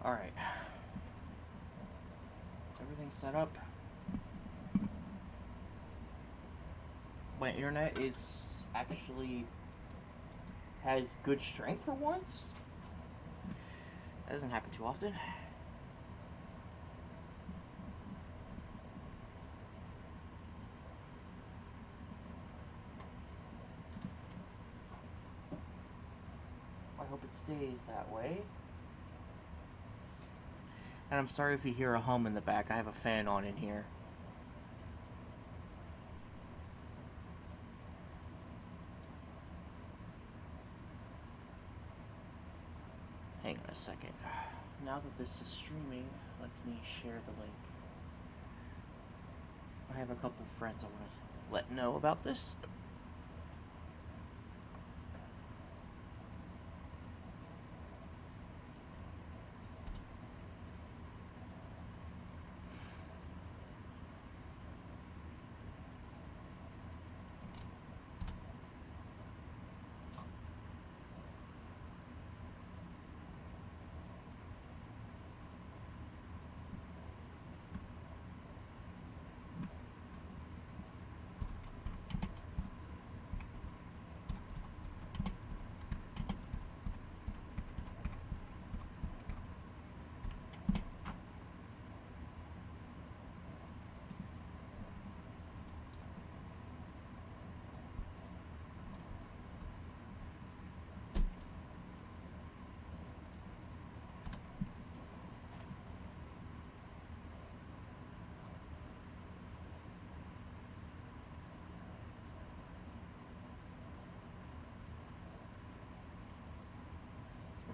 Alright. Everything's set up. My internet is actually has good strength for once. That doesn't happen too often. I hope it stays that way. And I'm sorry if you hear a hum in the back. I have a fan on in here. Hang on a second. Now that this is streaming, let me share the link. I have a couple friends I want to let know about this.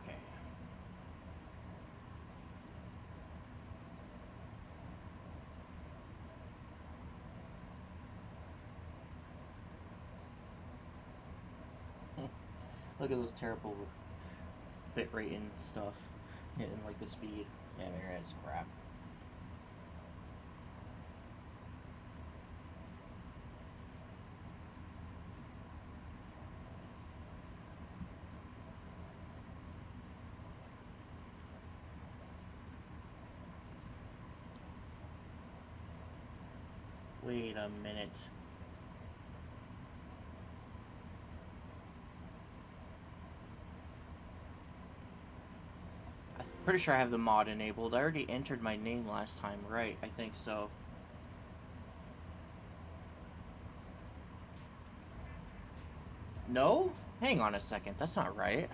Okay. Look at those terrible bitrate and stuff. And like the speed. Yeah, my internet's crap. Wait a minute. I'm pretty sure I have the mod enabled. I already entered my name last time, right? I think so. No? Hang on a second. That's not right.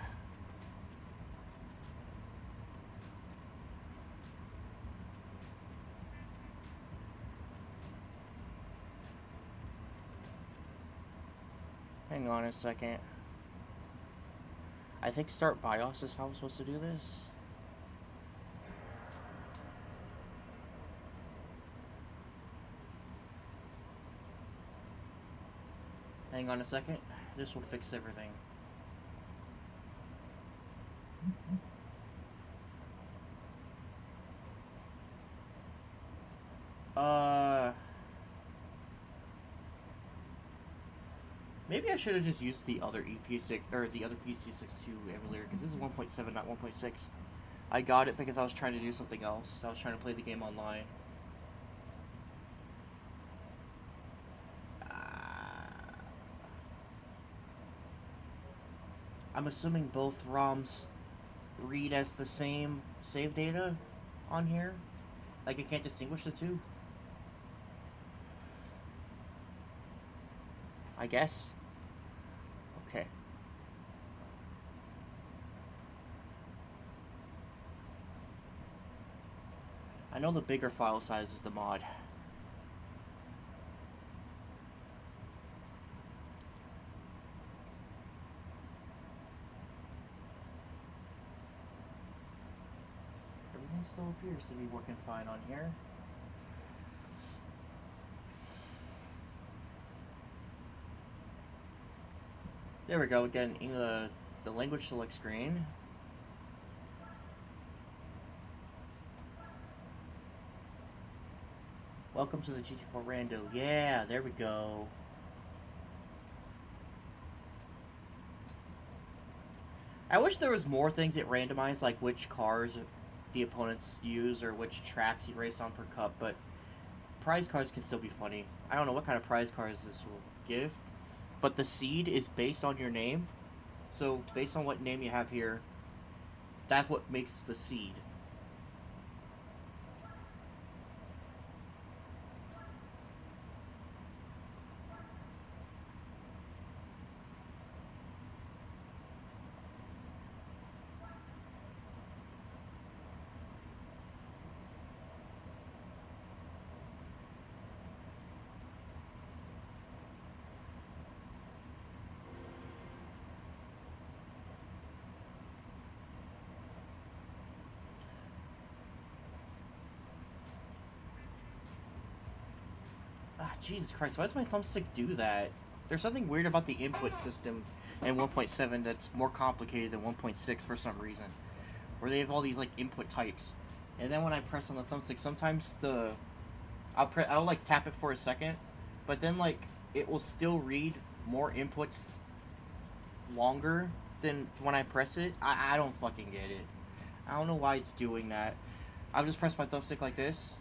Hang on a second. I think start BIOS is how I'm supposed to do this. Hang on a second. This will fix everything. Maybe I should have just used the other EP6 or the other PC62 emulator because this is 1.7, not 1.6. I got it because I was trying to do something else. I was trying to play the game online. I'm assuming both ROMs read as the same save data on here. Like I can't distinguish the two. I guess. Okay. I know the bigger file size is the mod. Everything still appears to be working fine on here. There we go, again, the language select screen. Welcome to the GT4 Rando. Yeah, there we go. I wish there was more things that randomized, like which cars the opponents use or which tracks you race on per cup, but prize cards can still be funny. I don't know what kind of prize cards this will give, but the seed is based on your name. So based on what name you have here, that's what makes the seed. Ah, Jesus Christ, why does my thumbstick do that? There's something weird about the input system in 1.7 that's more complicated than 1.6 for some reason. Where they have all these, like, input types. And then when I press on the thumbstick, sometimes I'll like, tap it for a second, but then, like, it will still read more inputs longer than when I press it. I don't fucking get it. I don't know why it's doing that. I'll just press my thumbstick like this.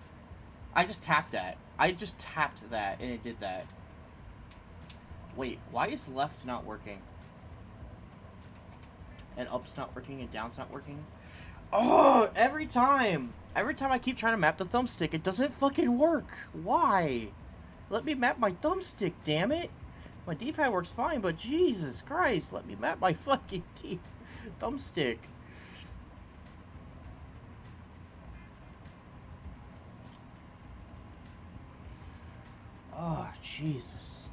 I just tapped that. I just tapped that, and it did that. Wait, why is left not working? And up's not working, and down's not working? Oh, every time! Every time I keep trying to map the thumbstick, it doesn't fucking work. Why? Let me map my thumbstick, damn it! My D-pad works fine, but Jesus Christ, let me map my fucking thumbstick. Oh, Jesus.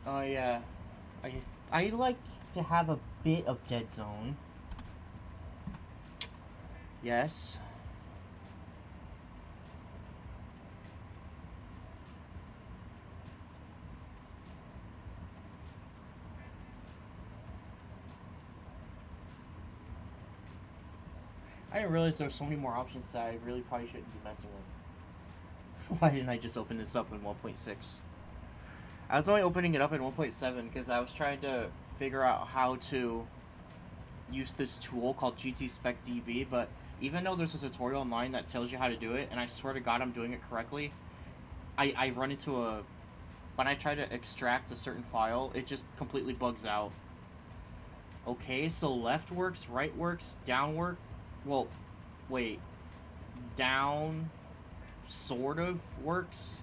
Oh, yeah. I like to have a bit of dead zone. Yes. I didn't realize there were so many more options that I really probably shouldn't be messing with. Why didn't I just open this up in 1.6? I was only opening it up in 1.7 because I was trying to figure out how to use this tool called GT Spec DB, but even though there's a tutorial online that tells you how to do it, and I swear to God I'm doing it correctly, I run into a... When I try to extract a certain file, it just completely bugs out. Okay, so left works, right works, down work... Well, wait. Down sort of works?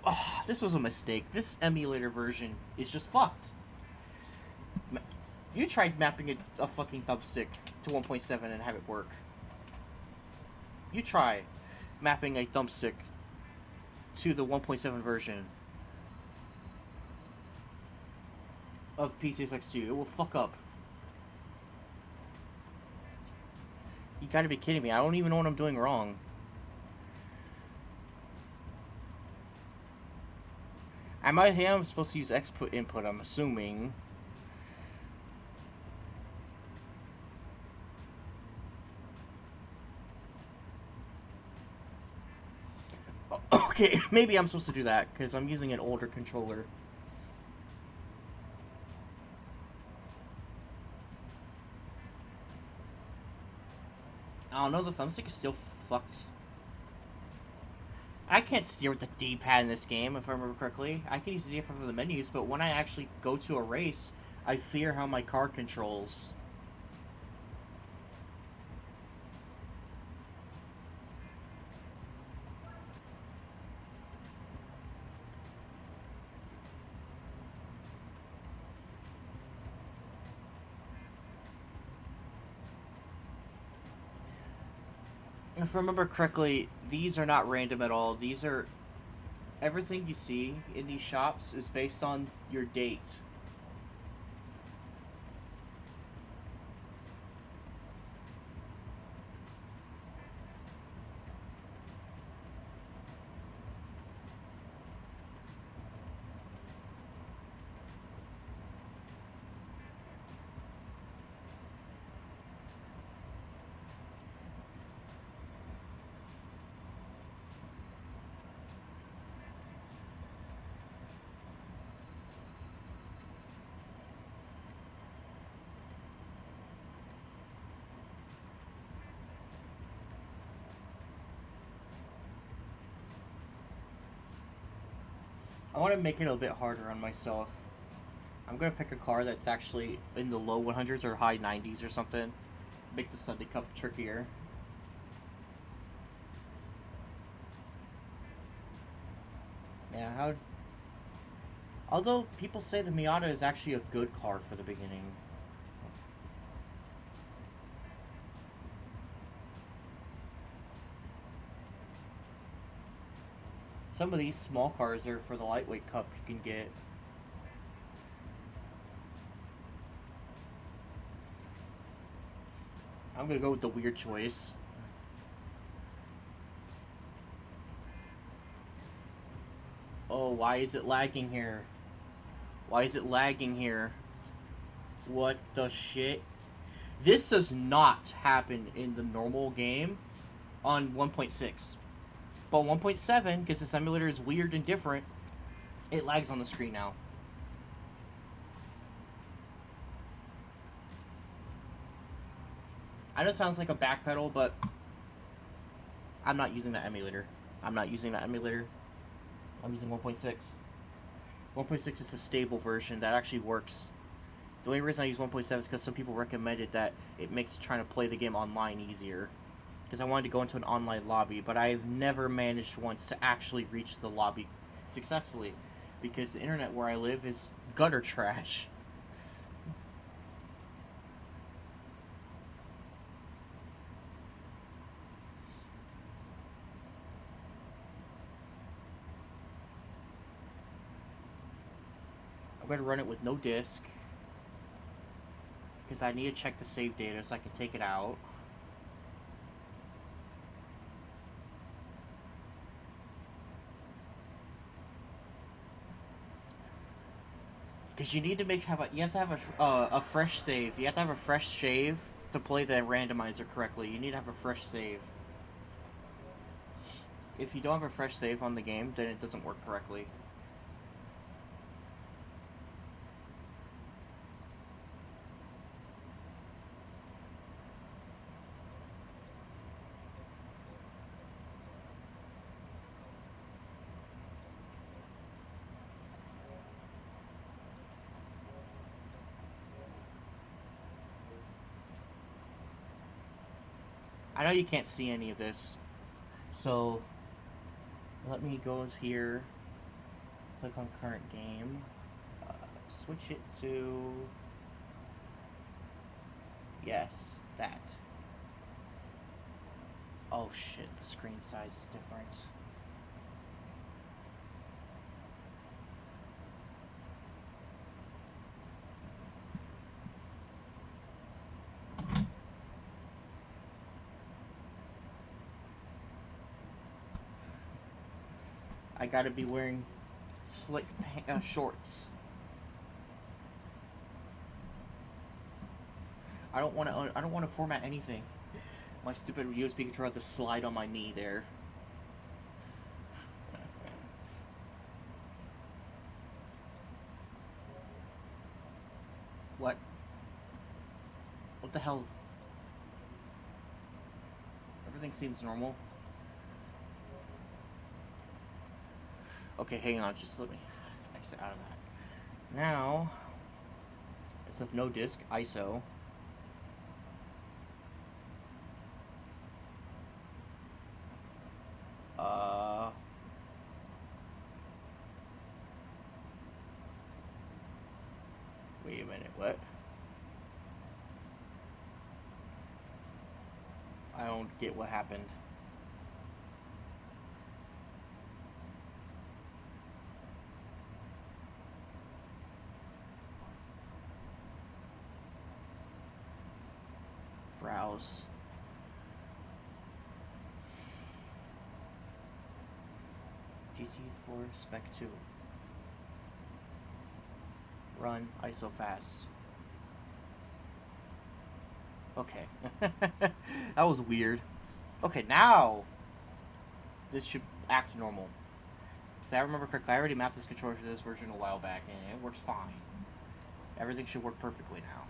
Oh, this was a mistake. This emulator version is just fucked. You tried mapping a fucking thumbstick to 1.7 and have it work. You try mapping a thumbstick to the 1.7 version of PCSX2. It will fuck up. You gotta be kidding me. I don't even know what I'm doing wrong. I'm supposed to use export input, I'm assuming. Okay, maybe I'm supposed to do that, because I'm using an older controller. I don't know, the thumbstick is still fucked. I can't steer with the D-pad in this game, if I remember correctly. I can use the D-pad for the menus, but when I actually go to a race, I fear how my car controls. If I remember correctly, these are not random at all. These are... Everything you see in these shops is based on your date. I want to make it a bit harder on myself. I'm going to pick a car that's actually in the low 100s or high 90s or something. Make the Sunday Cup trickier. Yeah, how... Although, people say the Miata is actually a good car for the beginning. Some of these small cars are for the lightweight cup you can get. I'm gonna go with the weird choice. Oh, why is it lagging here? Why is it lagging here? What the shit? This does not happen in the normal game on 1.6. But 1.7, because the simulator is weird and different, it lags on the screen now. I know it sounds like a backpedal, but I'm not using that emulator. I'm not using that emulator. I'm using 1.6. 1.6 is the stable version that actually works. The only reason I use 1.7 is because some people recommended that it makes trying to play the game online easier. Because I wanted to go into an online lobby, but I've never managed once to actually reach the lobby successfully. Because the internet where I live is gutter trash. I'm going to run it with no disk. Because I need to check the save data so I can take it out. Because you need to you have to have a fresh save. You have to have a fresh save to play the randomizer correctly. You need to have a fresh save. If you don't have a fresh save on the game, then it doesn't work correctly. I know you can't see any of this, so let me go here, click on current game, switch it to, yes, that. Oh shit, the screen size is different. I gotta be wearing slick shorts. I don't want to format anything. My stupid USB controller had to slide on my knee there. What? What the hell? Everything seems normal. Okay, hang on, just let me exit out of that. Now, it's of no disk, ISO. Wait a minute, what? I don't get what happened. Browse. GT4 Spec 2. Run ISO fast. Okay. That was weird. Okay, now this should act normal. Because I remember correctly, I already mapped this controller to this version a while back, and it works fine. Everything should work perfectly now.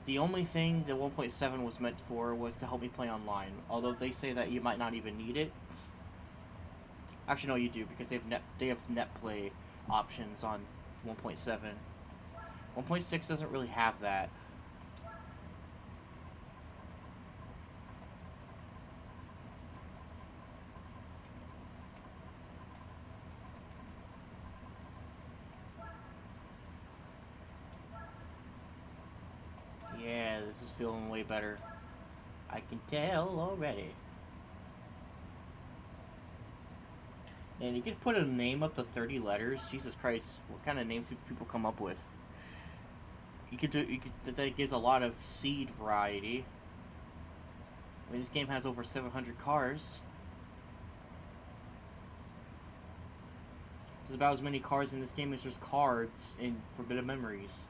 The only thing the 1.7 was meant for was to help me play online. Although they say that you might not even need it. Actually, no, you do, because they have net play options on 1.7. 1.6 doesn't really have that. Yeah, this is feeling way better. I can tell already. And you could put a name up to 30 letters. Jesus Christ, what kind of names do people come up with? That gives a lot of seed variety. I mean, this game has over 700 cars. There's about as many cars in this game as there's cards in Forbidden Memories.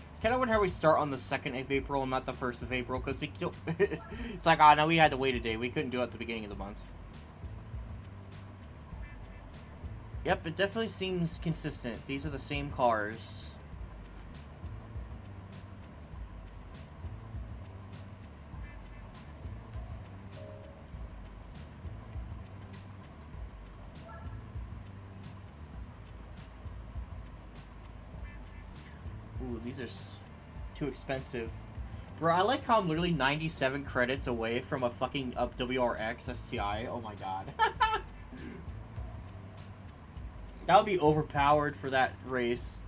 It's kind of weird how we start on the 2nd of April and not the 1st of April, because we don't... It's like, no, we had to wait a day. We couldn't do it at the beginning of the month. Yep, it definitely seems consistent. These are the same cars. Ooh, these are too expensive. Bro, I like how I'm literally 97 credits away from a fucking WRX STI. Oh my god. That would be overpowered for that race.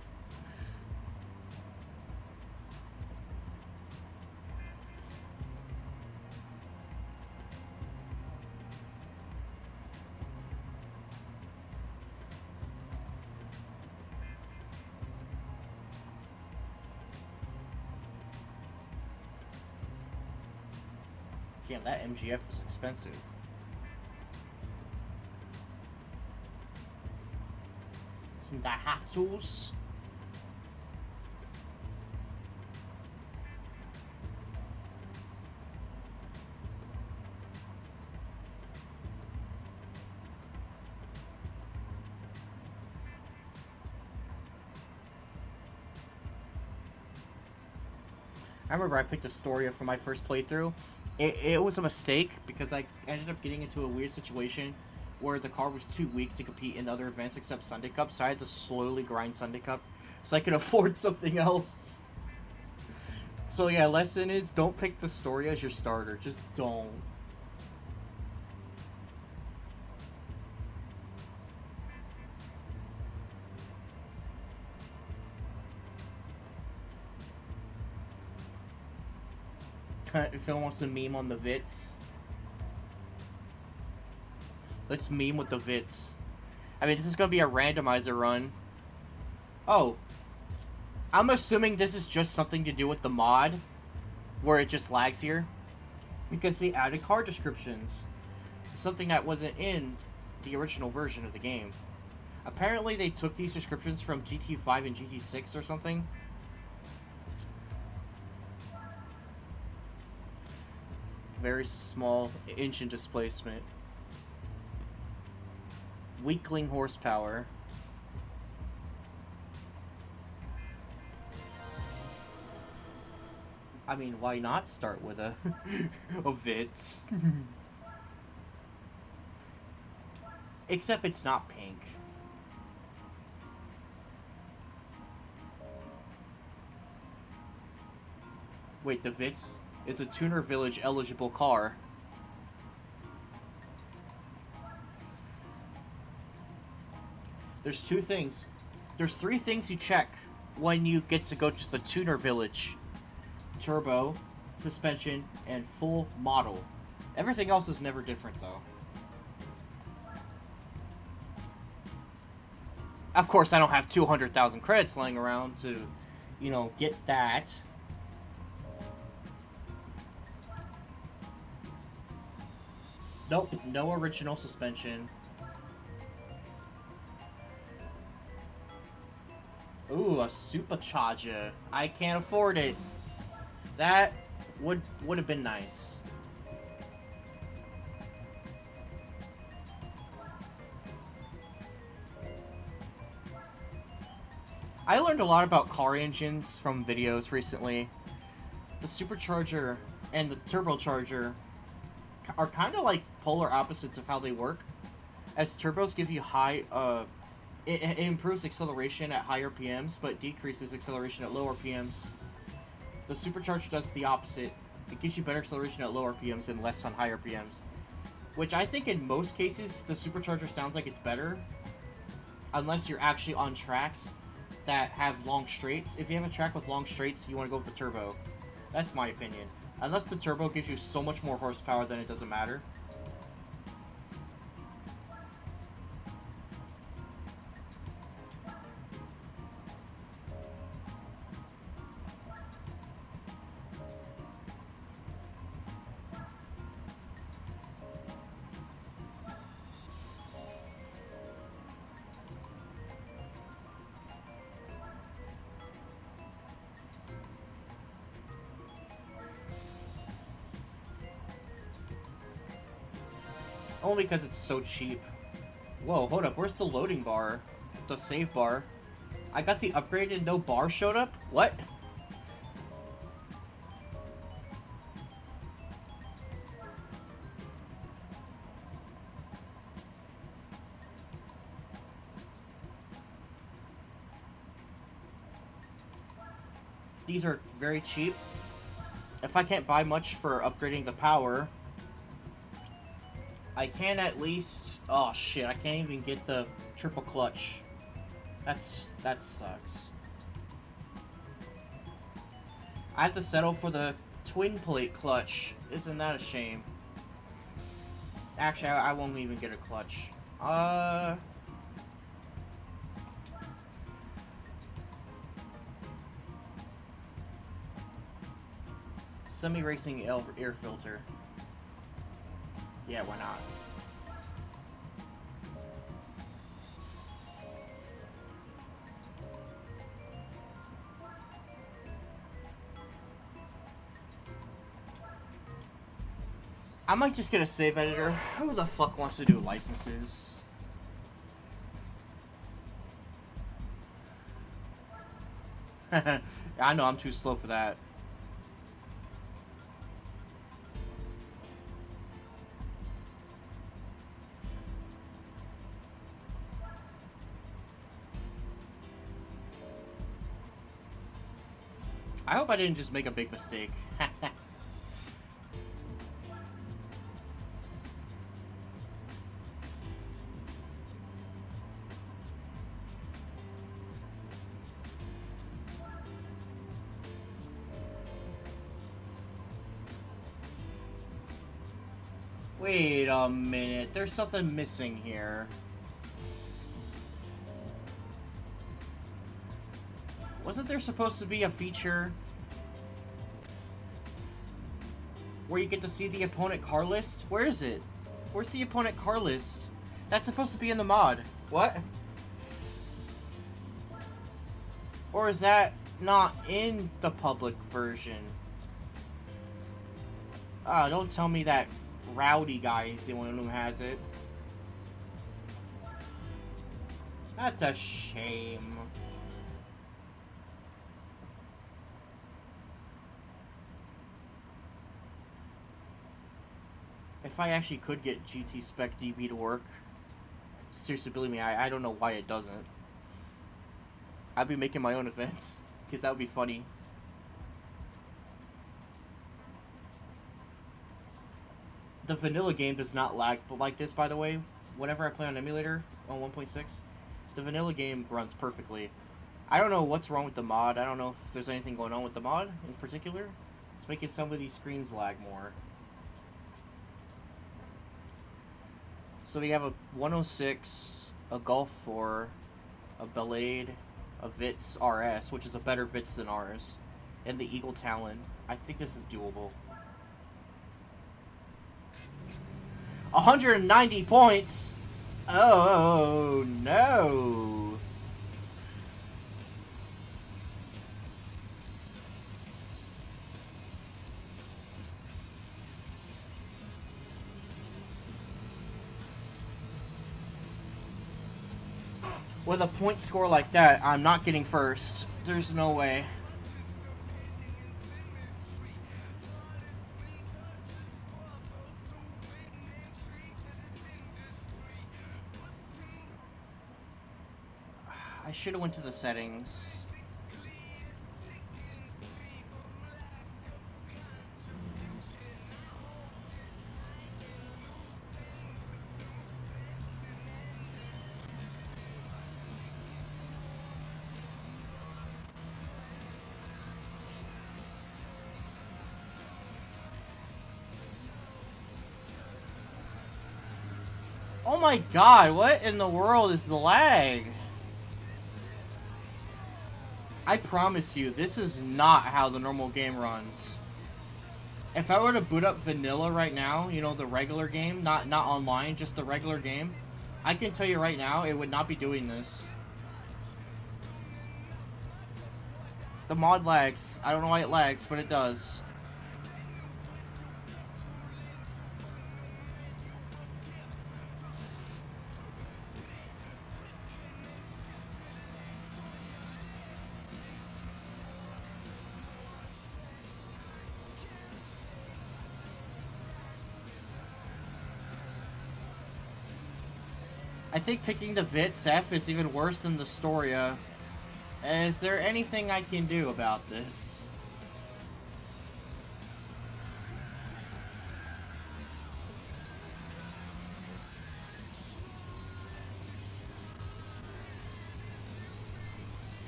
Damn, that MGF was expensive. Some Daihatsus. I remember I picked Astoria for my first playthrough. It was a mistake because I ended up getting into a weird situation where the car was too weak to compete in other events except Sunday Cup, so I had to slowly grind Sunday Cup so I could afford something else. So yeah, lesson is don't pick the story as your starter. Just don't. If anyone wants to meme on the Vits, let's meme with the Vits. I mean, this is going to be a randomizer run. Oh. I'm assuming this is just something to do with the mod, where it just lags here. Because they added car descriptions. Something that wasn't in the original version of the game. Apparently they took these descriptions from GT5 and GT6 or something. Very small engine displacement. Weakling horsepower. I mean, why not start with a Vitz? Except it's not pink. Wait, the Vitz is a Tuner Village eligible car. There's two things. There's three things you check when you get to go to the Tuner Village. Turbo, suspension, and full model. Everything else is never different, though. Of course, I don't have 200,000 credits laying around to, you know, get that. Nope, no original suspension. Ooh, a supercharger. I can't afford it. That would have been nice. I learned a lot about car engines from videos recently. The supercharger and the turbocharger are kind of like polar opposites of how they work. As turbos give you high, it improves acceleration at higher PMs, but decreases acceleration at lower PMs. The supercharger does the opposite. It gives you better acceleration at lower PMs and less on higher PMs. Which I think in most cases, the supercharger sounds like it's better. Unless you're actually on tracks that have long straights. If you have a track with long straights, you want to go with the turbo. That's my opinion. Unless the turbo gives you so much more horsepower, then it doesn't matter. Only because it's so cheap. Whoa, hold up. Where's the loading bar? The save bar? I got the upgrade and no bar showed up? What? These are very cheap. If I can't buy much for upgrading the power, I can at least... Oh shit, I can't even get the triple clutch. That sucks. I have to settle for the twin plate clutch. Isn't that a shame? Actually, I won't even get a clutch. Semi-racing air filter. Yeah, why not? I might just get a save editor. Who the fuck wants to do licenses? I know I'm too slow for that. I hope I didn't just make a big mistake. Wait a minute, there's something missing here. Wasn't there supposed to be a feature where you get to see the opponent car list? Where is it? Where's the opponent car list? That's supposed to be in the mod. What? Or is that not in the public version? Oh, don't tell me that Rowdy guy is the one who has it. That's a shame. If I actually could get GT Spec DB to work, seriously, believe me, I don't know why it doesn't. I'd be making my own events, because that would be funny. The vanilla game does not lag, but like this, by the way, whenever I play on emulator on 1.6, the vanilla game runs perfectly. I don't know what's wrong with the mod. I don't know if there's anything going on with the mod in particular. It's making some of these screens lag more. So we have a 106, a Golf 4, a Belade, a Vitz RS, which is a better Vitz than ours, and the Eagle Talon. I think this is doable. 190 points! Oh, no! With a point score like that, I'm not getting first. There's no way. I should have went to the settings. Oh my god, what in the world is the lag? I promise you, this is not how the normal game runs. If I were to boot up vanilla right now, you know, the regular game, not online, just the regular game, I can tell you right now, it would not be doing this. The mod lags. I don't know why it lags, but it does. I think picking the Vitz F is even worse than the Storia. Is there anything I can do about this?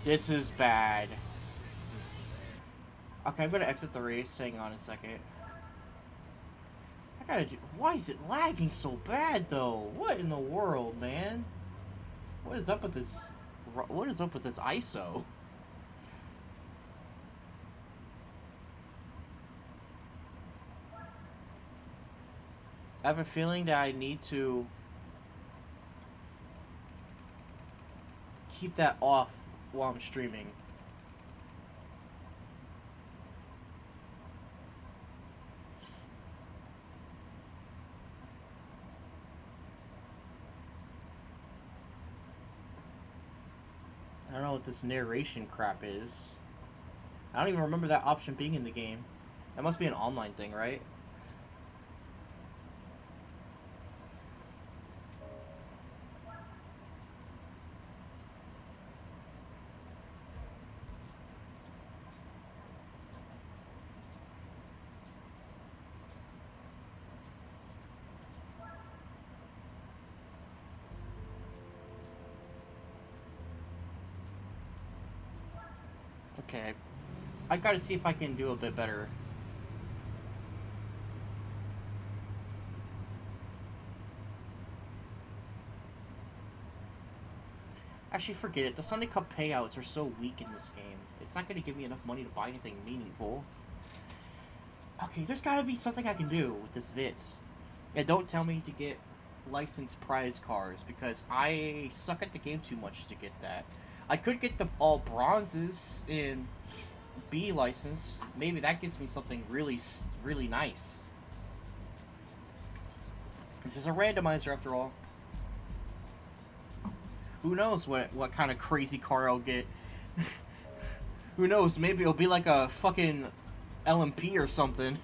This is bad. Okay, I'm gonna exit the race. Hang on a second. I gotta do. Why is it lagging so bad though? What in the world, man? What is up with this? What is up with this ISO? I have a feeling that I need to keep that off while I'm streaming. I don't know what this narration crap is. I don't even remember that option being in the game. That must be an online thing, right? Okay, I gotta see if I can do a bit better. Actually, forget it. The Sunday Cup payouts are so weak in this game. It's not gonna give me enough money to buy anything meaningful. Okay, there's gotta be something I can do with this Vitz. And don't tell me to get licensed prize cars, because I suck at the game too much to get that. I could get the all bronzes in B license. Maybe that gives me something really, really nice. This is a randomizer after all. Who knows what kind of crazy car I'll get. Who knows, maybe it'll be like a fucking LMP or something.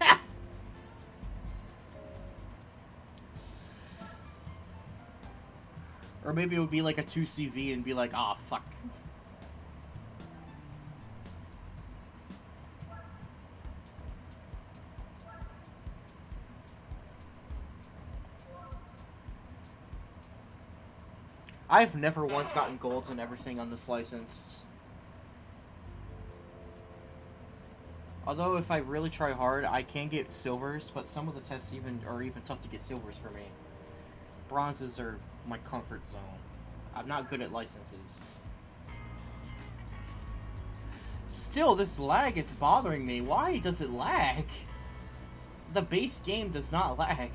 Or maybe it would be like a 2CV and be like, ah, oh, fuck. I've never once gotten golds and everything on this license. Although if I really try hard, I can get silvers, but some of the tests are even tough to get silvers for me. Bronzes are my comfort zone. I'm not good at licenses. Still, this lag is bothering me. Why does it lag? The base game does not lag.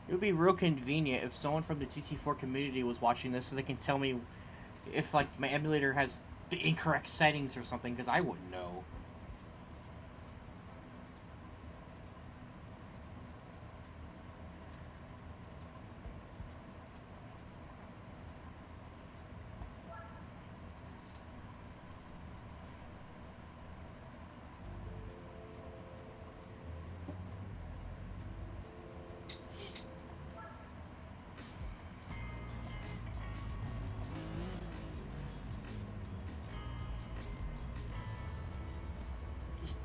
It would be real convenient if someone from the GT4 community was watching this so they can tell me if, like, my emulator has the incorrect settings or something, because I wouldn't know.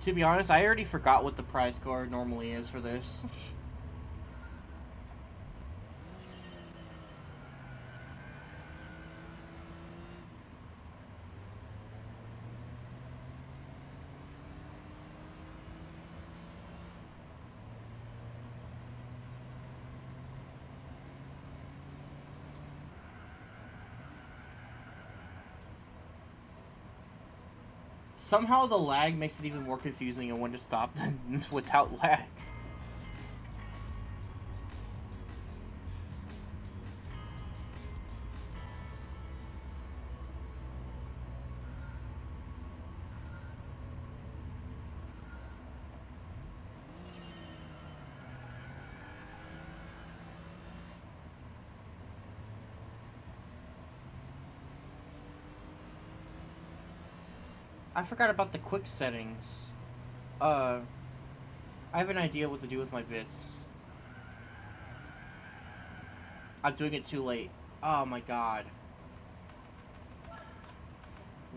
To be honest, I already forgot what the prize card normally is for this. Somehow the lag makes it even more confusing on when to stop than without lag. I forgot about the quick settings. I have an idea what to do with my bits. I'm doing it too late. Oh my god.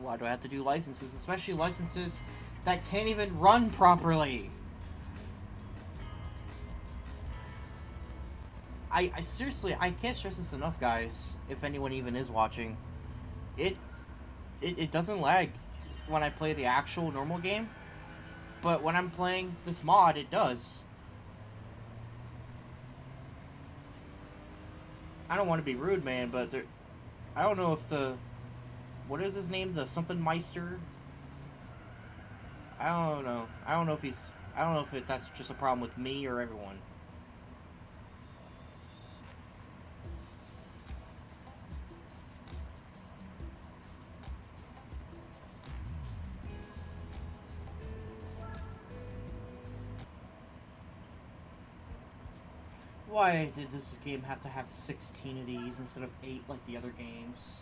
Why do I have to do licenses? Especially licenses that can't even run properly. I seriously, I can't stress this enough, guys. If anyone even is watching. It doesn't lag when I play the actual normal game. But when I'm playing this mod, it does. I don't want to be rude, man, but I don't know if the... What is his name? The something Meister? I don't know. I don't know if that's just a problem with me or everyone. Why did this game have to have 16 of these instead of 8 like the other games?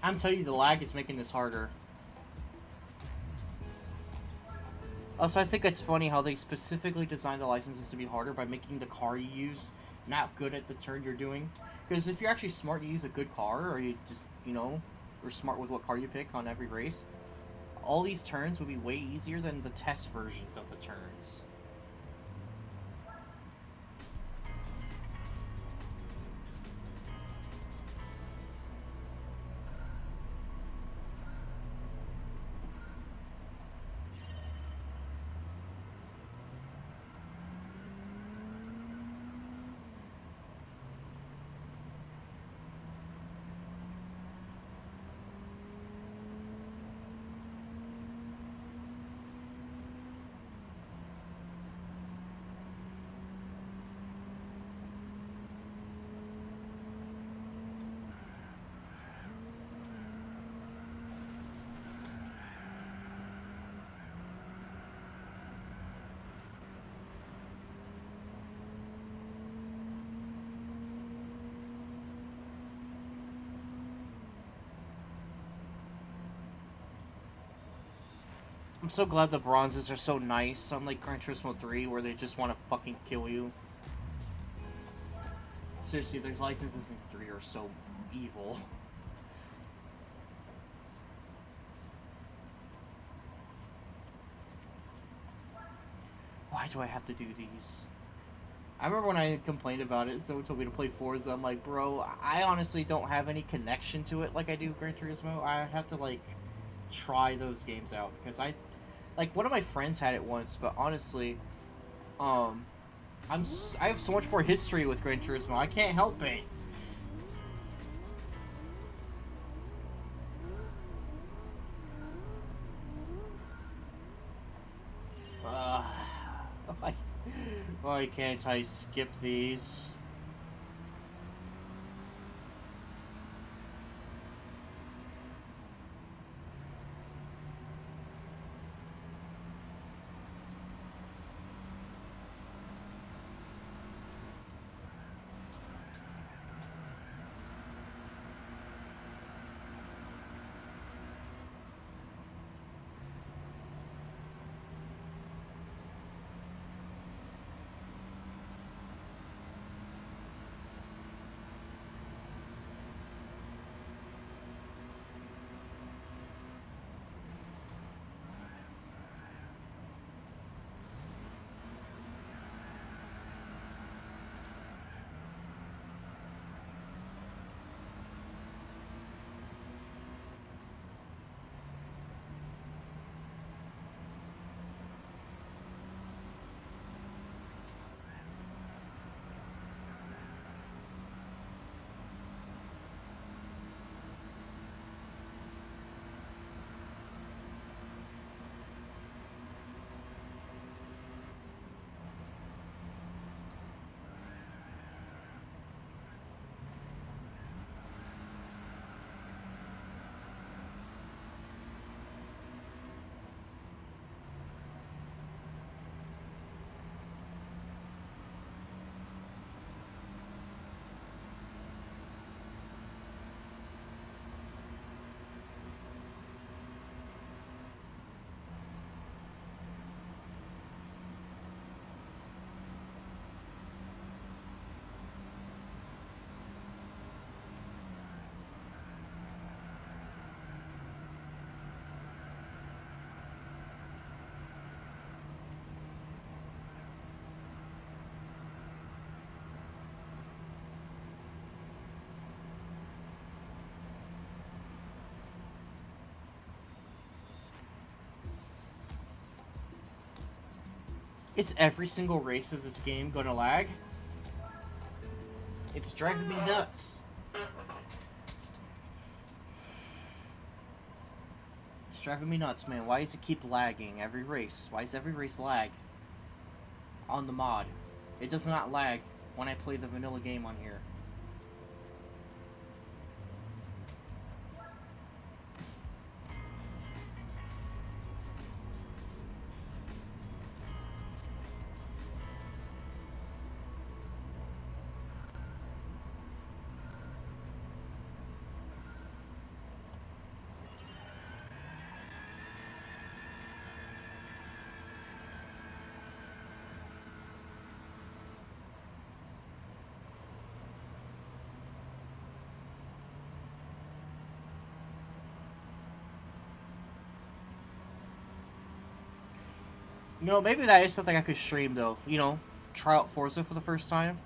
I'm telling you, the lag is making this harder. Also, I think it's funny how they specifically designed the licenses to be harder by making the car you use not good at the turn you're doing. Because if you're actually smart, you use a good car, or you just, you know, you're smart with what car you pick on every race, all these turns would be way easier than the test versions of the turns. I'm so glad the bronzes are so nice, unlike Gran Turismo 3, where they just want to fucking kill you. Seriously, their licenses in 3 are so evil. Why do I have to do these? I remember when I complained about it, someone told me to play Forza. I'm like, bro, I honestly don't have any connection to it like I do Gran Turismo. I have to, like, try those games out. Because like, one of my friends had it once, but honestly, I have so much more history with Gran Turismo. I can't help it. Why, why can't I skip these? Is every single race of this game gonna lag? It's driving me nuts. It's driving me nuts, man. Why does it keep lagging every race? Why does every race lag? On the mod. It does not lag when I play the vanilla game on here. You know, maybe that is something I could stream though. You know, try out Forza for the first time.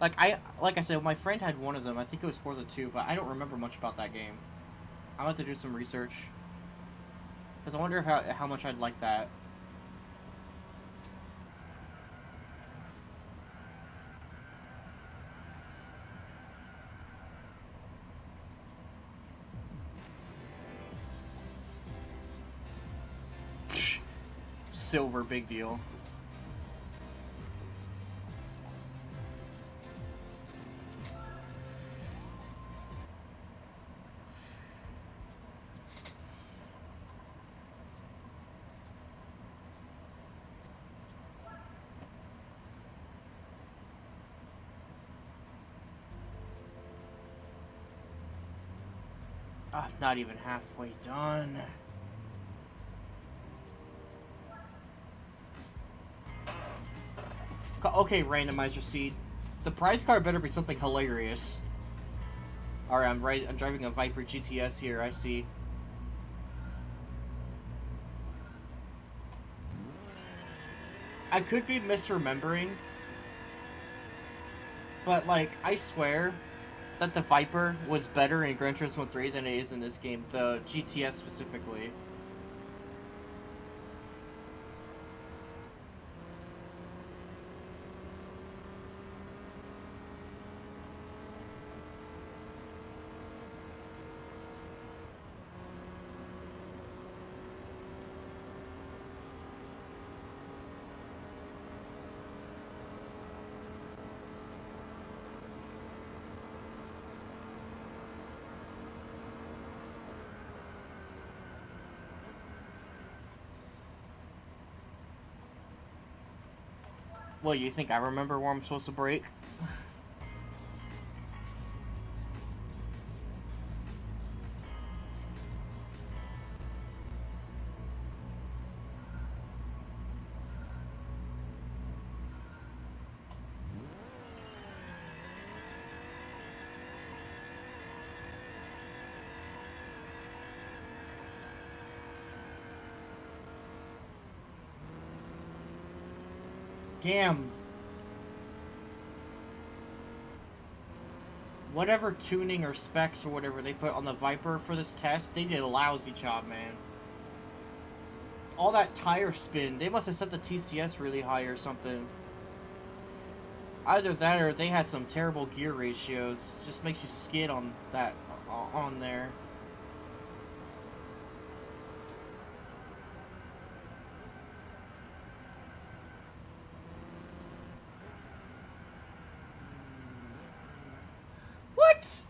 Like I said, my friend had one of them. I think it was Forza 2, but I don't remember much about that game. I'll have to do some research. Because I wonder how much I'd like that. Silver, big deal. Ah, not even halfway done. Okay, randomizer seed. The prize card better be something hilarious. Alright, I'm driving a Viper GTS here, I see. I could be misremembering, but, like, I swear that the Viper was better in Gran Turismo 3 than it is in this game, the GTS specifically. Well, you think I remember where I'm supposed to brake? Damn. Whatever tuning or specs or whatever they put on the Viper for this test, they did a lousy job, man. All that tire spin, they must have set the TCS really high or something. Either that or they had some terrible gear ratios. Just makes you skid on that, on there. What?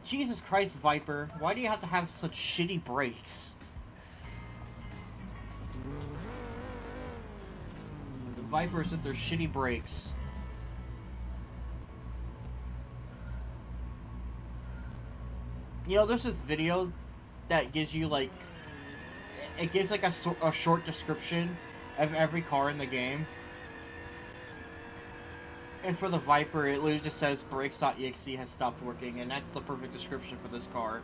Jesus Christ, Viper. Why do you have to have such shitty brakes? The Vipers with their shitty brakes. You know, there's this video that gives you, like... It gives, like, a short description of every car in the game. And for the Viper, it literally just says brakes.exe has stopped working, and that's the perfect description for this car.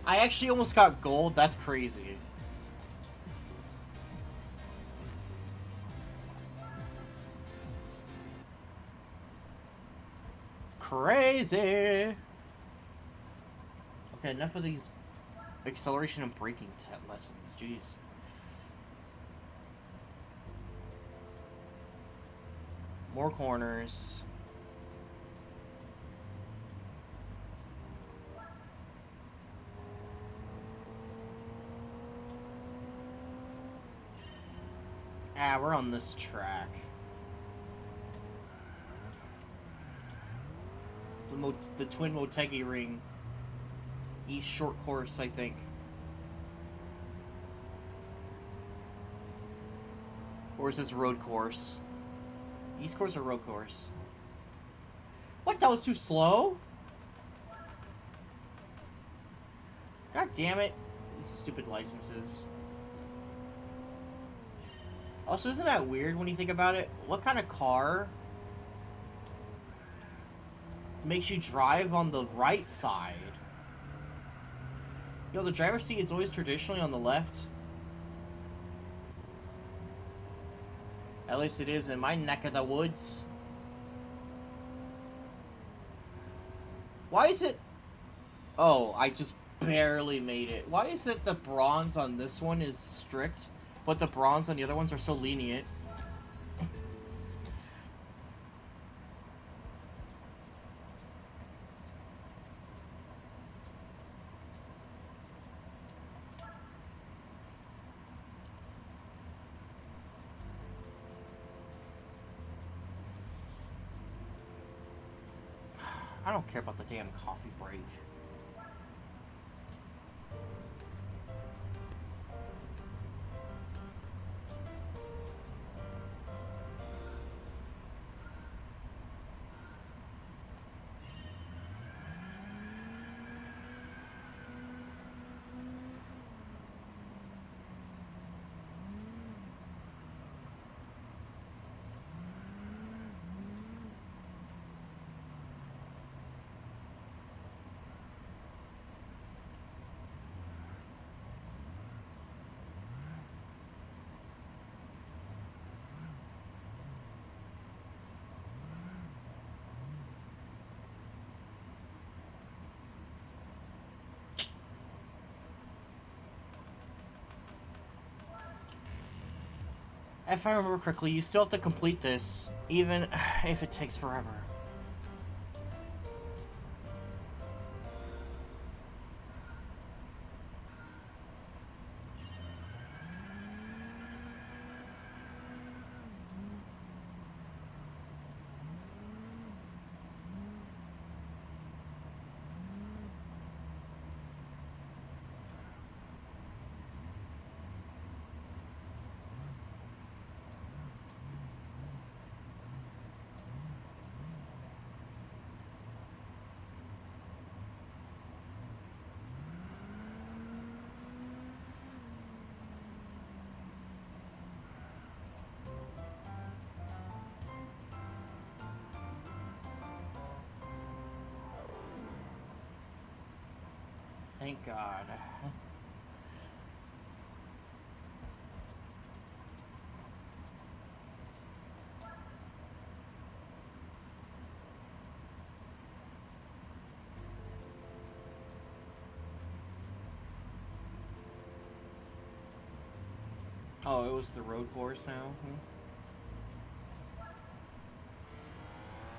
I actually almost got gold. That's crazy. Crazy. Okay, enough of these acceleration and braking lessons. Jeez. More corners. Ah, we're on this track. the Twin Motegi Ring East Short Course, I think. Or is this road course? East course or road course? What? That was too slow? God damn it. These stupid licenses. Also, isn't that weird when you think about it? What kind of car makes you drive on the right side? You know, the driver's seat is always traditionally on the left. At least it is in my neck of the woods. Why is it... Oh, I just barely made it. Why is it the bronze on this one is strict, but the bronze on the other ones are so lenient? I don't care about the damn coffee break. If I remember correctly, you still have to complete this, even if it takes forever. Thank God. Oh, it was the road course now?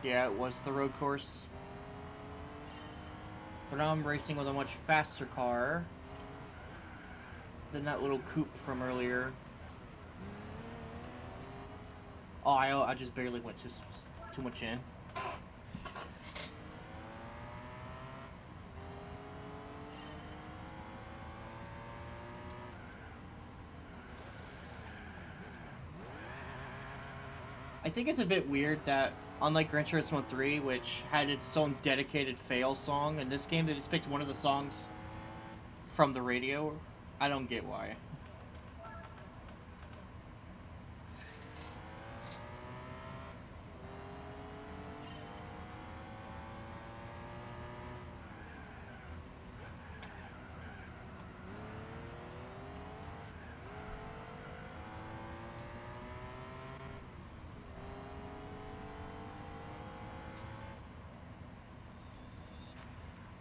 Yeah, it was the road course. But now I'm racing with a much faster car than that little coupe from earlier. Oh, I just barely went too much in. I think it's a bit weird that, unlike Gran Turismo 3, which had its own dedicated fail song, in this game they just picked one of the songs from the radio. I don't get why.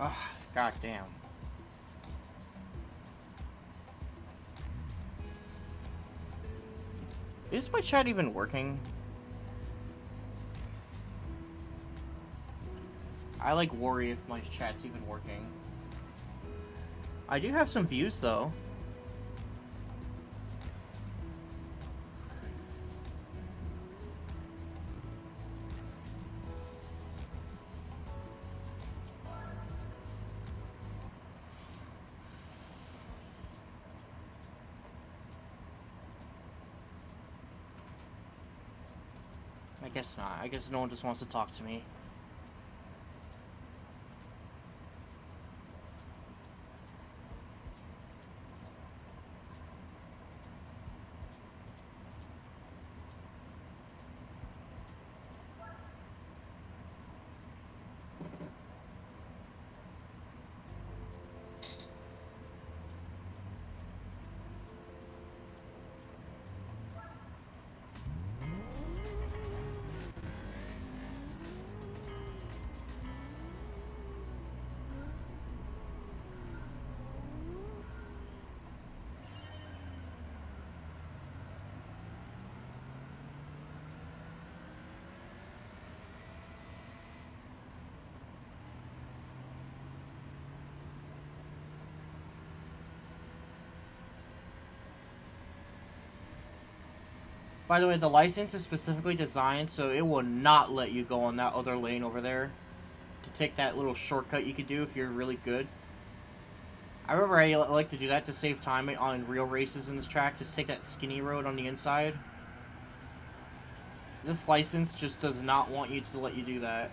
Ugh, god damn. Is my chat even working? I like worry if my chat's even working. I do have some views though. guess not. I guess no one just wants to talk to me. By the way, the license is specifically designed so it will not let you go on that other lane over there to take that little shortcut you could do if you're really good. I remember I like to do that to save time on real races in this track. Just take that skinny road on the inside. This license just does not want you to let you do that.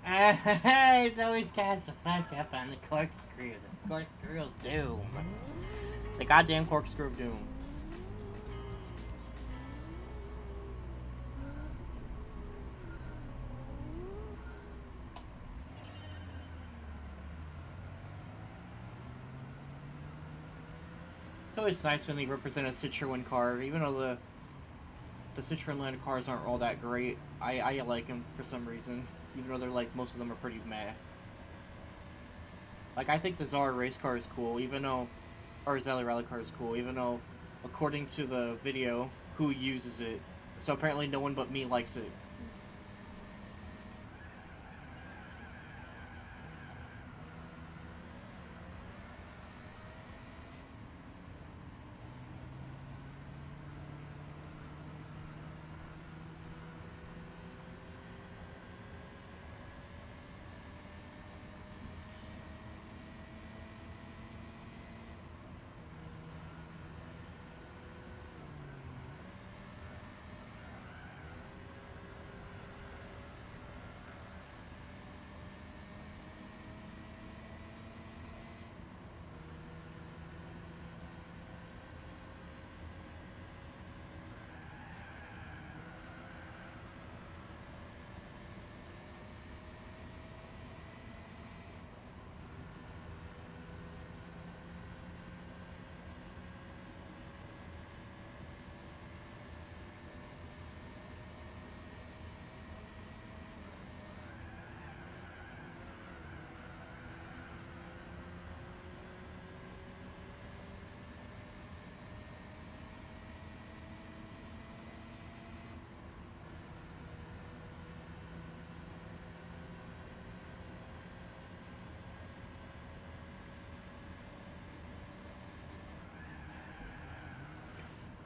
It's always cast the fuck up on the corkscrew. The corkscrew of doom. The goddamn corkscrew of doom. It's always nice when they represent a Citroen car, even though the Citroen Land cars aren't all that great. I like them for some reason, even though they're like most of them are pretty meh. Like I think the Zara race car is cool, even though, or Zelly rally car is cool, even though, according to the video, who uses it? So apparently no one but me likes it.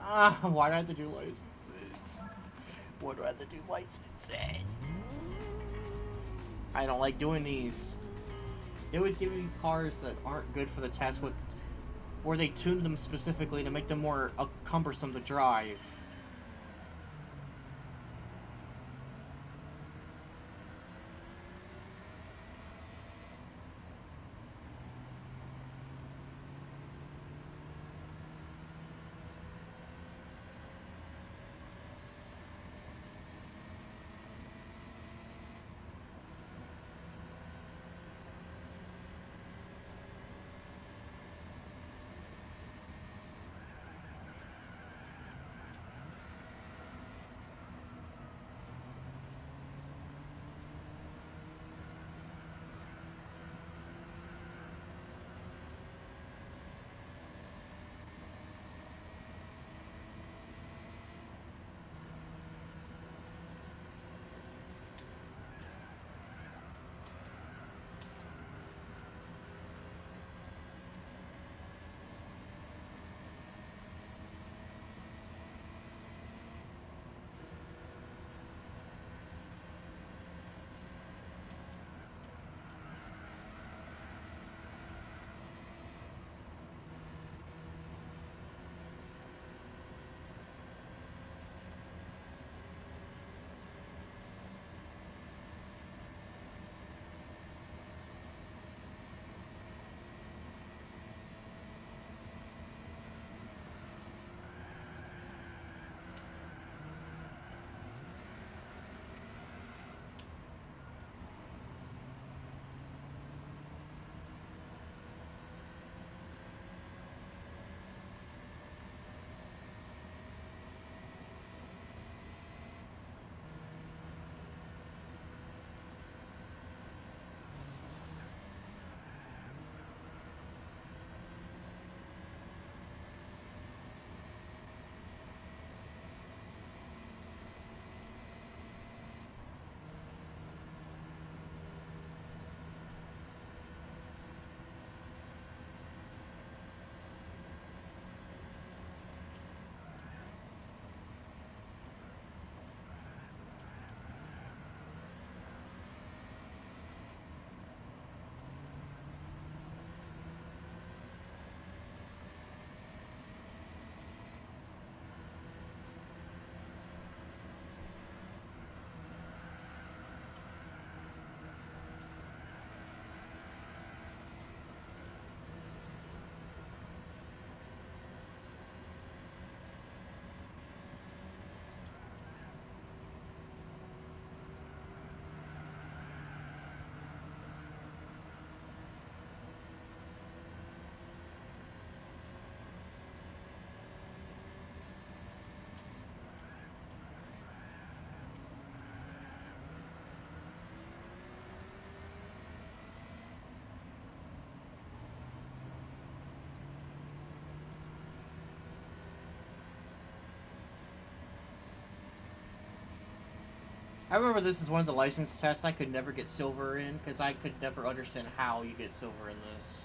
Why do I have to do licenses? Why do I have to do licenses? I don't like doing these. They always give me cars that aren't good for the test, or they tune them specifically to make them more cumbersome to drive. I remember this is one of the license tests I could never get silver in, because I could never understand how you get silver in this.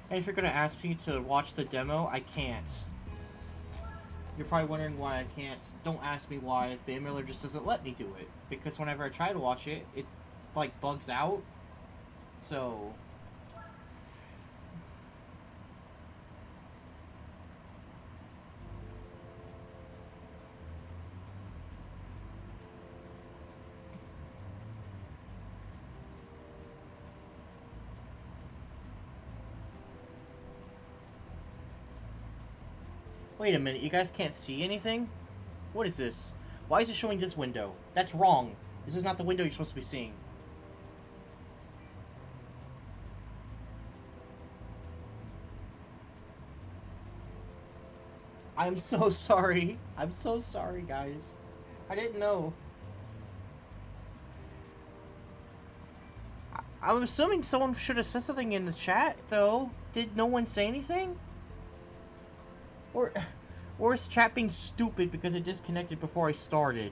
And if you're going to ask me to watch the demo, I can't. You're probably wondering why I can't. Don't ask me why. The emulator just doesn't let me do it. Because whenever I try to watch it, it, like, bugs out. So... Wait a minute, you guys can't see anything? What is this? Why is it showing this window? That's wrong. This is not the window you're supposed to be seeing. I'm so sorry. I'm so sorry, guys. I didn't know. I'm assuming someone should have said something in the chat, though. Did no one say anything? Or is chat being stupid because it disconnected before I started?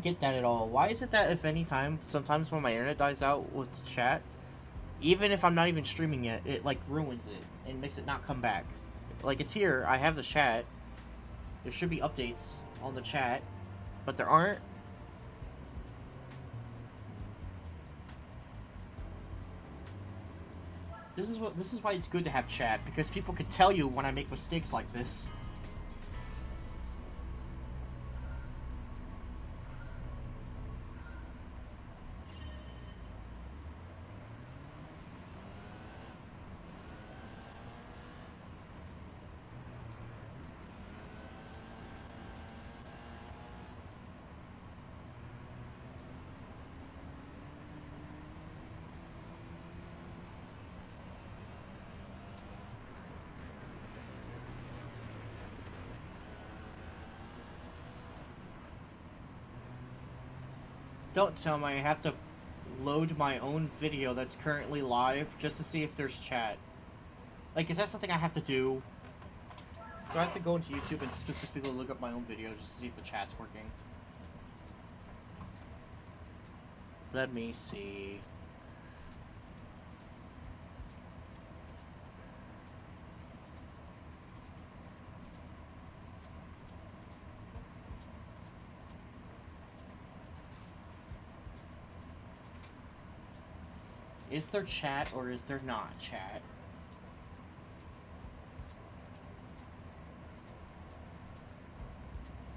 get that at all. Why is it that if any time, sometimes when my internet dies out with the chat, even if I'm not even streaming yet, it like ruins it and makes it not come back. Like it's here, I have the chat. There should be updates on the chat, but there aren't. This is why it's good to have chat, because people can tell you when I make mistakes like this. Don't tell me I have to load my own video that's currently live just to see if there's chat. Like, is that something I have to do? Do I have to go into YouTube and specifically look up my own video just to see if the chat's working? Let me see. Is there chat or is there not chat?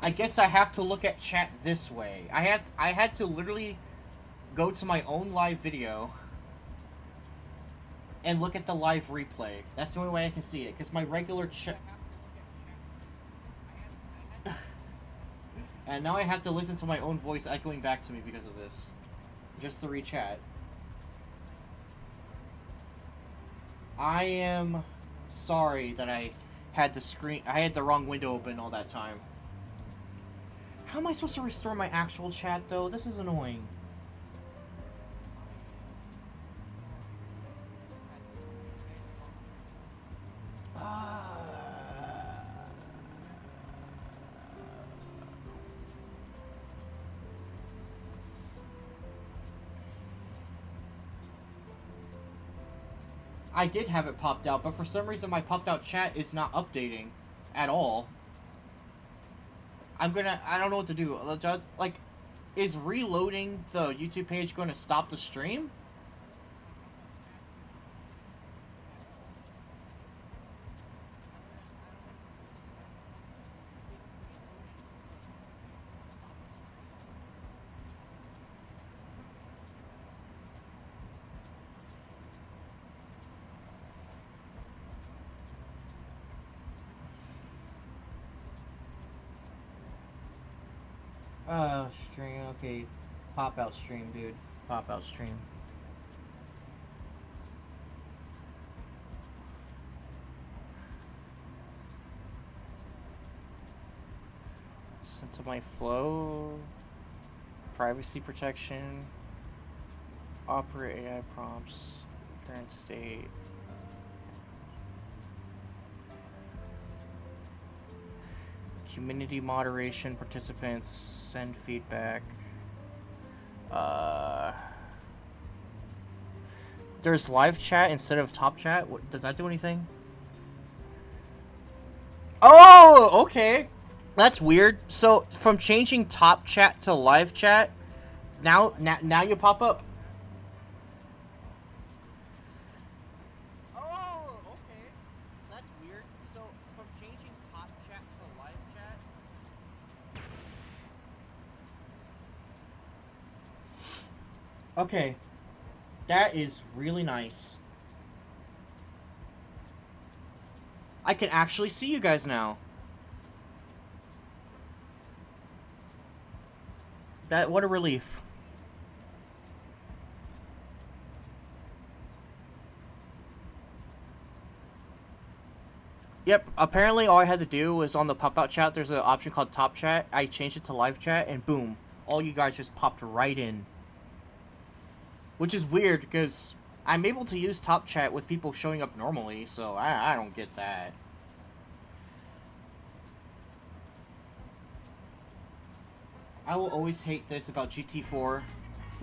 I guess I have to look at chat this way. I had to literally go to my own live video and look at the live replay. That's the only way I can see it, because my regular chat... And now I have to listen to my own voice echoing back to me because of this. Just to re-chat. I am sorry that I had the wrong window open all that time. How am I supposed to restore my actual chat, though? This is annoying. I did have it popped out, but for some reason my popped out chat is not updating at all. I don't know what to do. Like, is reloading the YouTube page going to stop the stream? Stream, okay. Pop out stream, dude. Pop out stream. Sent to my flow. Privacy protection. Operate AI prompts. Current state. Community moderation, participants, send feedback. There's live chat instead of top chat. What, does that do anything? Oh, okay. That's weird. So from changing top chat to live chat, now you pop up. Okay, that is really nice. I can actually see you guys now. What a relief. Yep, apparently all I had to do was on the pop-out chat, there's an option called top chat. I changed it to live chat, and boom, all you guys just popped right in. Which is weird, because I'm able to use top chat with people showing up normally, so I don't get that. I will always hate this about GT4.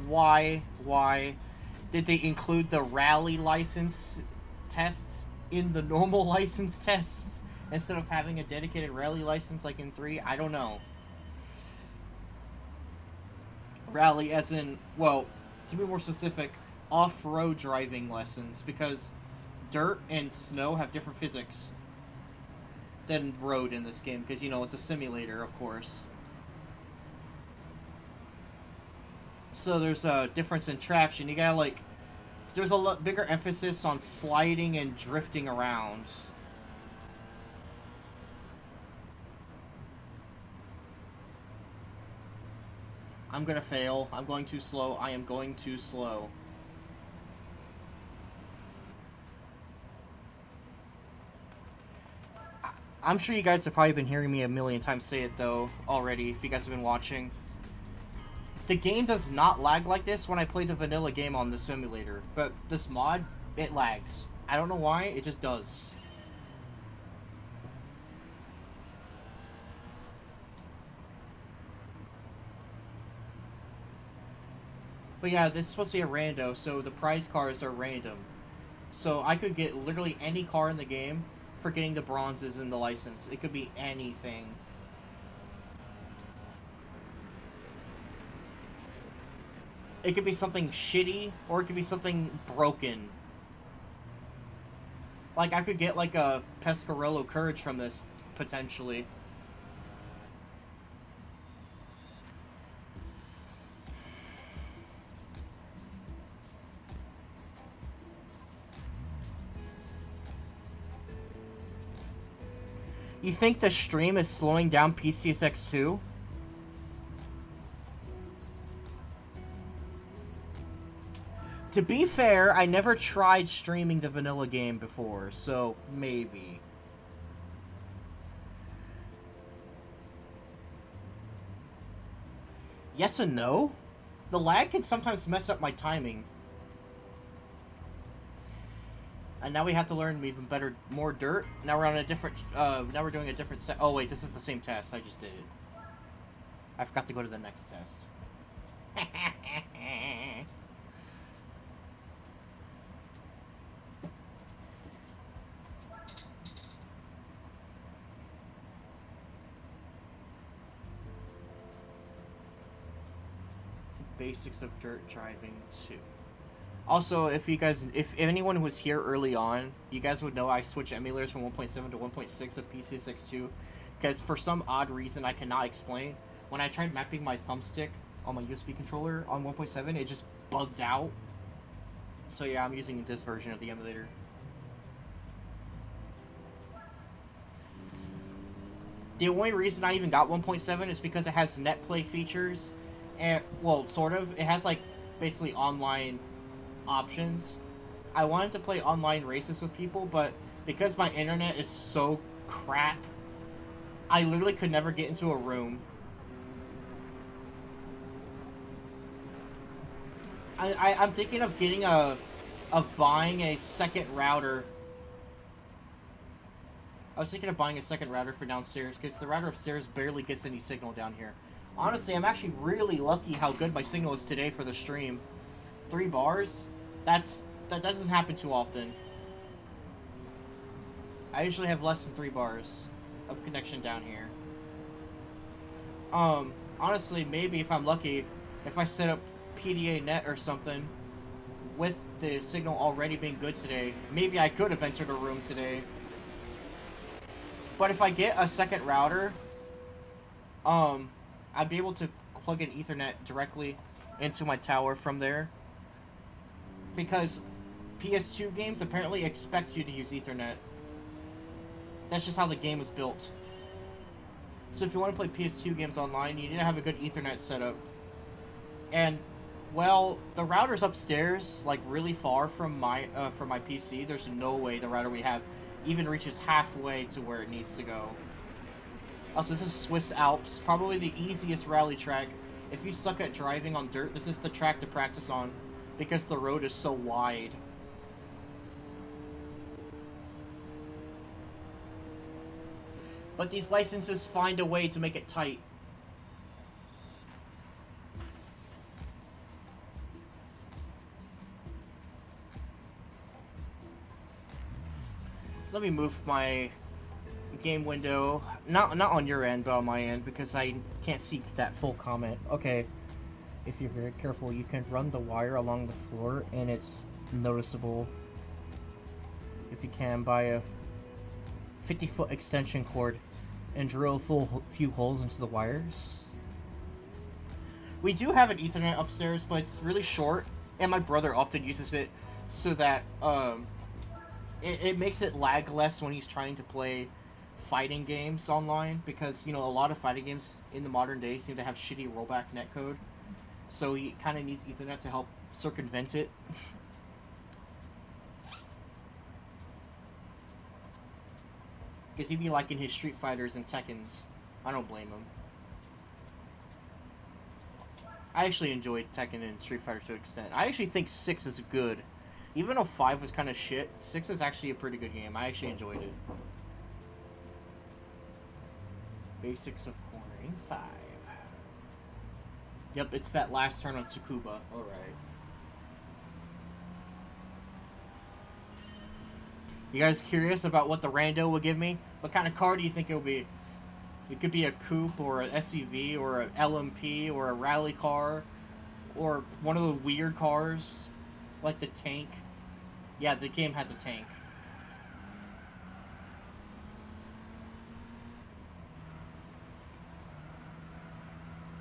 Why did they include the rally license tests in the normal license tests instead of having a dedicated rally license like in 3? I don't know. Rally as in, well, to be more specific, off-road driving lessons, because dirt and snow have different physics than road in this game, because, you know, it's a simulator, of course. So there's a difference in traction. You gotta, like, there's a lot bigger emphasis on sliding and drifting around. I'm gonna fail. I'm going too slow. I am going too slow. I'm sure you guys have probably been hearing me a million times say it, though, already, if you guys have been watching. The game does not lag like this when I play the vanilla game on the simulator, but this mod, it lags. I don't know why, it just does. But yeah, this is supposed to be a rando, so the prize cars are random. So I could get literally any car in the game for getting the bronzes in the license. It could be anything. It could be something shitty, or it could be something broken. Like, I could get, like, a Pescarolo Courage from this, potentially. You think the stream is slowing down PCSX 2? To be fair, I never tried streaming the vanilla game before, so maybe. Yes and no? The lag can sometimes mess up my timing. And now we have to learn even better, more dirt. Now we're on a different, now we're doing a different set. Oh wait, this is the same test, I just did it. I forgot to go to the next test. Basics of dirt driving 2. Also, if anyone was here early on, you guys would know I switched emulators from 1.7 to 1.6 of PCSX2, because for some odd reason I cannot explain, when I tried mapping my thumbstick on my USB controller on 1.7, it just bugged out. So yeah, I'm using this version of the emulator. The only reason I even got 1.7 is because it has netplay features, and, well, sort of. It has, like, basically online options. I wanted to play online races with people, but because my internet is so crap, I literally could never get into a room. I'm thinking of getting buying a second router. I was thinking of buying a second router for downstairs, because the router upstairs barely gets any signal down here. Honestly, I'm actually really lucky how good my signal is today for the stream. 3 bars? That doesn't happen too often. I usually have less than 3 bars of connection down here. Honestly, maybe if I'm lucky, if I set up PDA net or something, with the signal already being good today, maybe I could have entered a room today. But if I get a second router, I'd be able to plug in Ethernet directly into my tower from there. Because PS2 games apparently expect you to use Ethernet. That's just how the game was built. So if you want to play PS2 games online, you need to have a good Ethernet setup. And, well, the router's upstairs, like, really far from my PC. There's no way the router we have even reaches halfway to where it needs to go. Also, this is Swiss Alps, probably the easiest rally track. If you suck at driving on dirt, this is the track to practice on, because the road is so wide. But these licenses find a way to make it tight. Let me move my game window. Not on your end, but on my end, because I can't see that full comment. Okay. If you're very careful, you can run the wire along the floor, and it's noticeable. If you can, buy a 50-foot extension cord and drill a few holes into the wires. We do have an Ethernet upstairs, but it's really short, and my brother often uses it so that it makes it lag less when he's trying to play fighting games online, because, you know, a lot of fighting games in the modern day seem to have shitty rollback netcode. So he kind of needs Ethernet to help circumvent it. Because he'd be liking his Street Fighters and Tekkens. I don't blame him. I actually enjoyed Tekken and Street Fighter to an extent. I actually think 6 is good. Even though 5 was kind of shit, 6 is actually a pretty good game. I actually enjoyed it. Basics of cornering 5. Yep, it's that last turn on Tsukuba. Alright. You guys curious about what the rando will give me? What kind of car do you think it'll be? It could be a coupe or an SUV or an LMP or a rally car or one of the weird cars like the tank. Yeah, the game has a tank.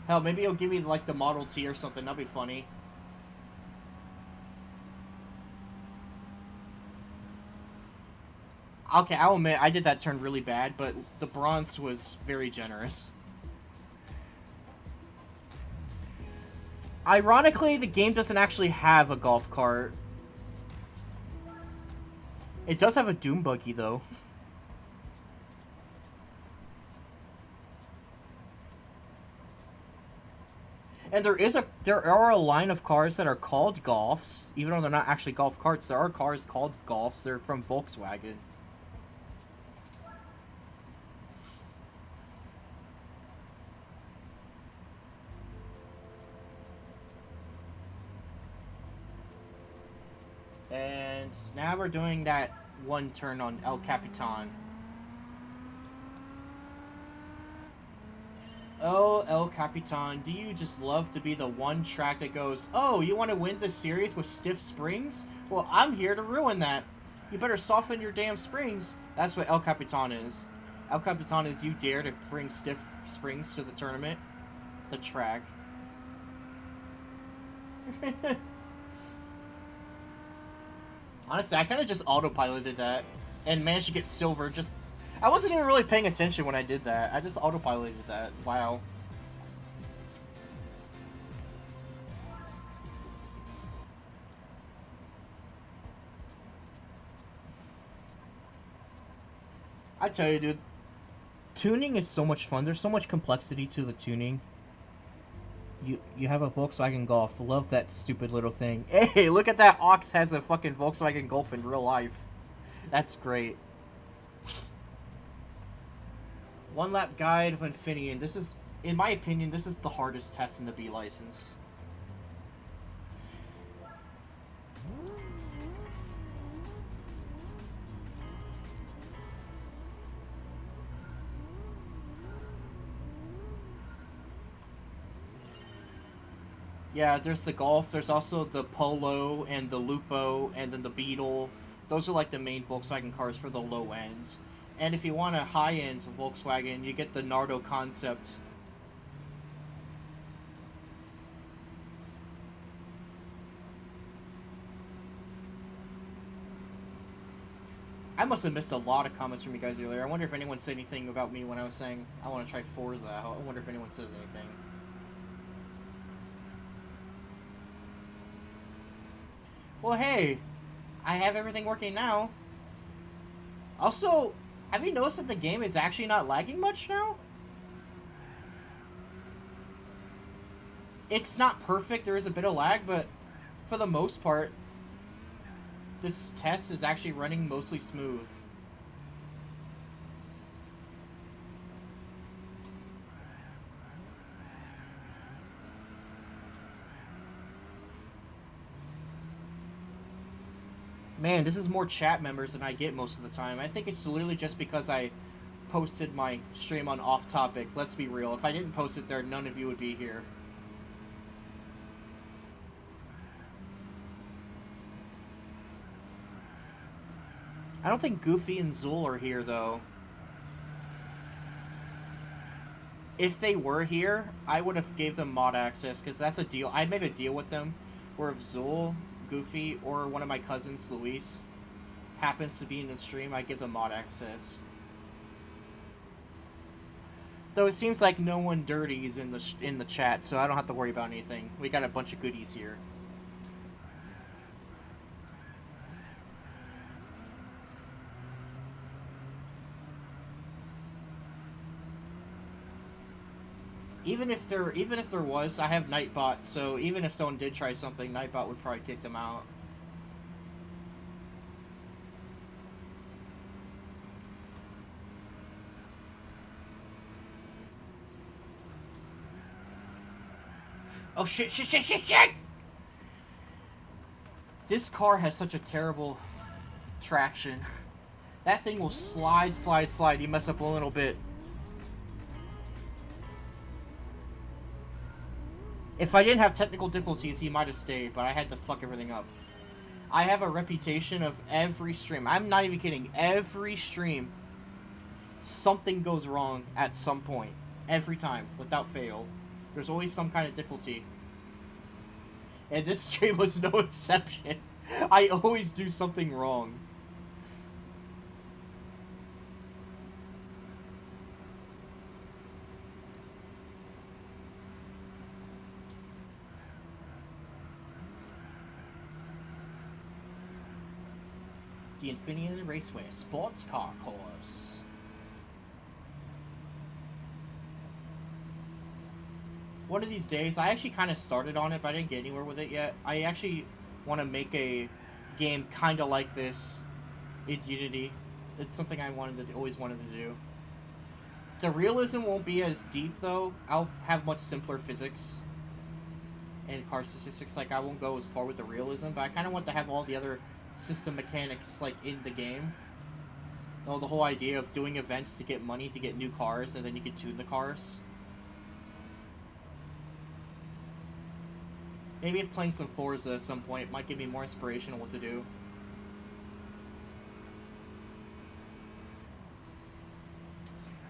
Hell, maybe it'll give me like the Model T or something. That'd be funny. Okay, I'll admit, I did that turn really bad, but the bronze was very generous. Ironically, the game doesn't actually have a golf cart. It does have a Doom buggy, though. And there are a line of cars that are called Golfs, even though they're not actually golf carts. There are cars called Golfs. They're from Volkswagen. And now we're doing that one turn on El Capitan. Oh, El Capitan, do you just love to be the one track that goes, oh, you want to win this series with stiff springs? Well, I'm here to ruin that. You better soften your damn springs. That's what El Capitan is. El Capitan is you dare to bring stiff springs to the tournament. The track. Honestly, I kind of just autopiloted that and managed to get silver. Just, I wasn't even really paying attention when I did that. I just autopiloted that. Wow. I tell you, dude, tuning is so much fun. There's so much complexity to the tuning. You have a Volkswagen Golf. Love that stupid little thing. Hey, look at that. Ox has a fucking Volkswagen Golf in real life. That's great. One lap guide of Infineon. This is, in my opinion, this is the hardest test in the B license. Yeah, there's the Golf, there's also the Polo, and the Lupo, and then the Beetle. Those are like the main Volkswagen cars for the low end. And if you want a high-end Volkswagen, you get the Nardo Concept. I must have missed a lot of comments from you guys earlier. I wonder if anyone said anything about me when I was saying I want to try Forza. I wonder if anyone says anything. Well, hey, I have everything working now. Also, have you noticed that the game is actually not lagging much now? It's not perfect, there is a bit of lag, but for the most part, this test is actually running mostly smooth. Man, this is more chat members than I get most of the time. I think it's literally just because I posted my stream on Off Topic. Let's be real. If I didn't post it there, none of you would be here. I don't think Goofy and Zool are here, though. If they were here, I would have gave them mod access, because that's a deal. I made a deal with them where if Zool, Goofy, or one of my cousins, Luis, happens to be in the stream, I give them mod access. Though it seems like no one dirty is in the chat, so I don't have to worry about anything. We got a bunch of goodies here. Even if there was, I have Nightbot, so even if someone did try something, Nightbot would probably kick them out. Oh shit, shit, shit, shit, shit! This car has such a terrible traction. That thing will slide, slide, slide. You mess up a little bit. If I didn't have technical difficulties, he might have stayed, but I had to fuck everything up. I have a reputation of every stream. I'm not even kidding. Every stream, something goes wrong at some point. Every time, without fail. There's always some kind of difficulty. And this stream was no exception. I always do something wrong. The Infinity Raceway sports car course. One of these days, I actually kind of started on it, but I didn't get anywhere with it yet. I actually want to make a game kind of like this in Unity. It's something I always wanted to do. The realism won't be as deep, though. I'll have much simpler physics and car statistics. Like, I won't go as far with the realism, but I kind of want to have all the other system mechanics, like, in the game. Oh, the whole idea of doing events to get money to get new cars, and then you can tune the cars. Maybe if playing some Forza at some point might give me more inspiration on what to do.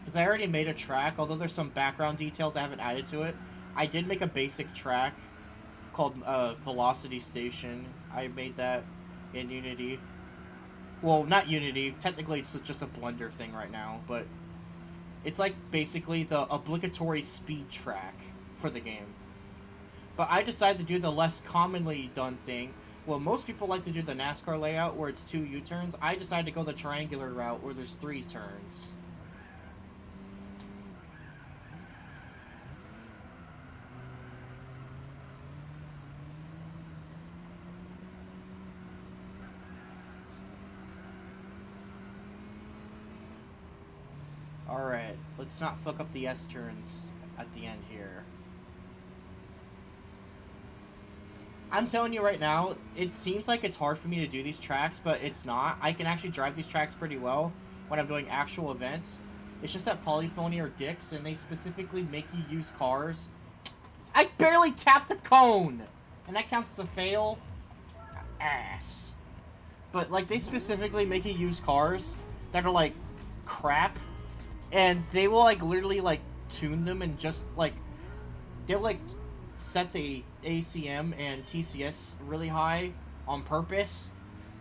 Because I already made a track, although there's some background details I haven't added to it. I did make a basic track called Velocity Station. I made that in Unity. Well, not Unity. Technically, it's just a Blender thing right now, but it's like basically the obligatory speed track for the game. But I decided to do the less commonly done thing. Well, most people like to do the NASCAR layout where it's 2 U-turns. I decided to go the triangular route where there's 3 turns. Alright, let's not fuck up the S-turns at the end here. I'm telling you right now, it seems like it's hard for me to do these tracks, but it's not. I can actually drive these tracks pretty well when I'm doing actual events. It's just that Polyphony are dicks, and they specifically make you use cars. I barely tapped the cone! And that counts as a fail? Ass. But, like, they specifically make you use cars that are, like, crap. And they will, like, literally, like, tune them and just, like, they'll, like, set the ACM and TCS really high on purpose,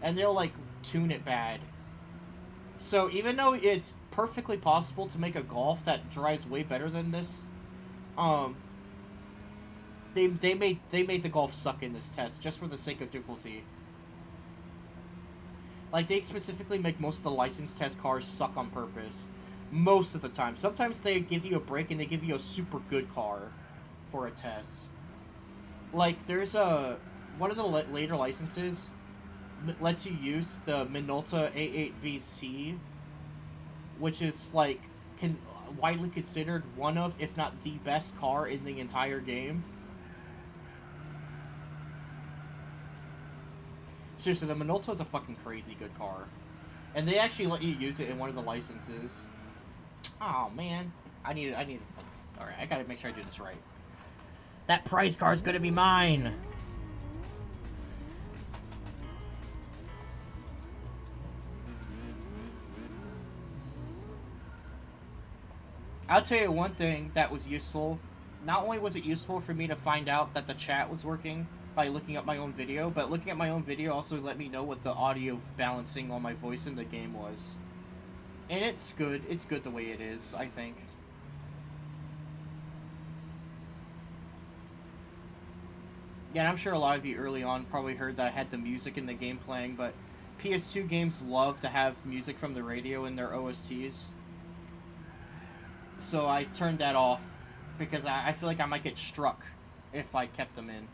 and they'll, like, tune it bad. So, even though it's perfectly possible to make a Golf that drives way better than this, they made the Golf suck in this test, just for the sake of difficulty. Like, they specifically make most of the license test cars suck on purpose. Most of the time. Sometimes they give you a break and they give you a super good car for a test. Like, there's one of the later licenses lets you use the Minolta A8VC, which is, like, widely considered one of, if not the best car in the entire game. Seriously, the Minolta is a fucking crazy good car. And they actually let you use it in one of the licenses. Oh, man. I need to focus. Alright, I gotta make sure I do this right. That price car is gonna be mine! I'll tell you one thing that was useful. Not only was it useful for me to find out that the chat was working by looking up my own video, but looking at my own video also let me know what the audio balancing on my voice in the game was. And it's good. It's good the way it is, I think. Yeah, and I'm sure a lot of you early on probably heard that I had the music in the game playing, but PS2 games love to have music from the radio in their OSTs. So I turned that off because I feel like I might get struck if I kept them in.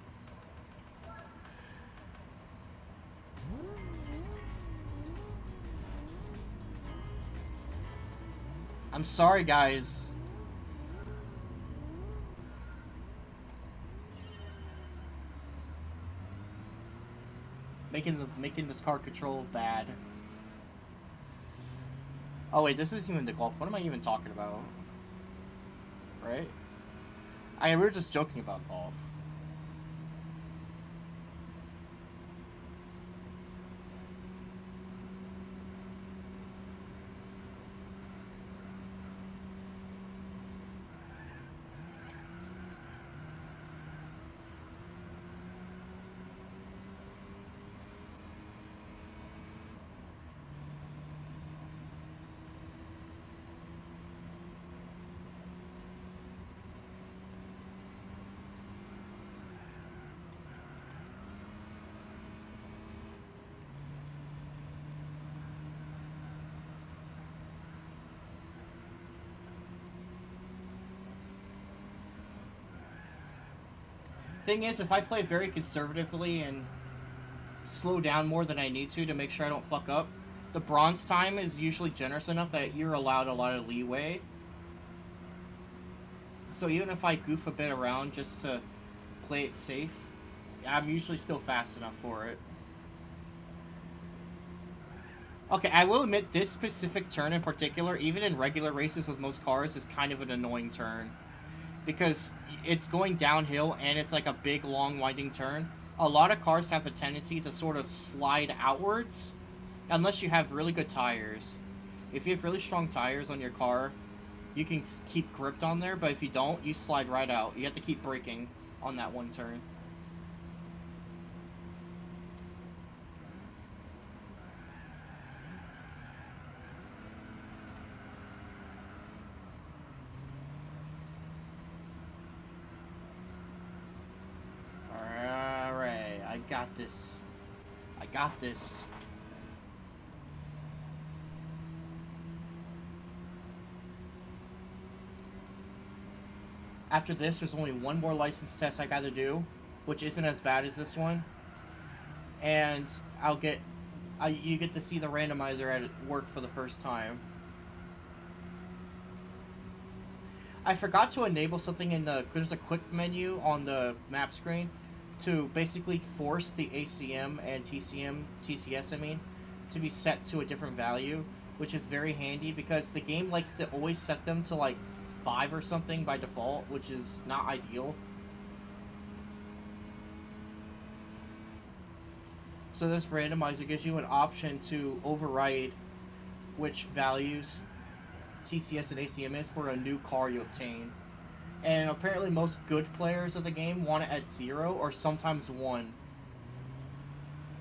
I'm sorry, guys. Making this car control bad. Oh wait, this isn't even the Golf. What am I even talking about? Right? We were just joking about golf. Thing is, if I play very conservatively and slow down more than I need to make sure I don't fuck up, the bronze time is usually generous enough that you're allowed a lot of leeway. So even if I goof a bit around just to play it safe, I'm usually still fast enough for it. Okay, I will admit this specific turn in particular, even in regular races with most cars, is kind of an annoying turn. Because it's going downhill and it's like a big, long, winding turn. A lot of cars have the tendency to sort of slide outwards, unless you have really good tires. If you have really strong tires on your car, you can keep gripped on there, but if you don't, you slide right out. You have to keep braking on that one turn. I got this. I got this. After this, there's only one more license test I gotta do, which isn't as bad as this one. And you get to see the randomizer at work for the first time. I forgot to enable something in there's a quick menu on the map screen to basically force the ACM and TCS, to be set to a different value, which is very handy because the game likes to always set them to like 5 or something by default, which is not ideal. So this randomizer gives you an option to override which values TCS and ACM is for a new car you obtain. And apparently most good players of the game want it at 0 or sometimes 1.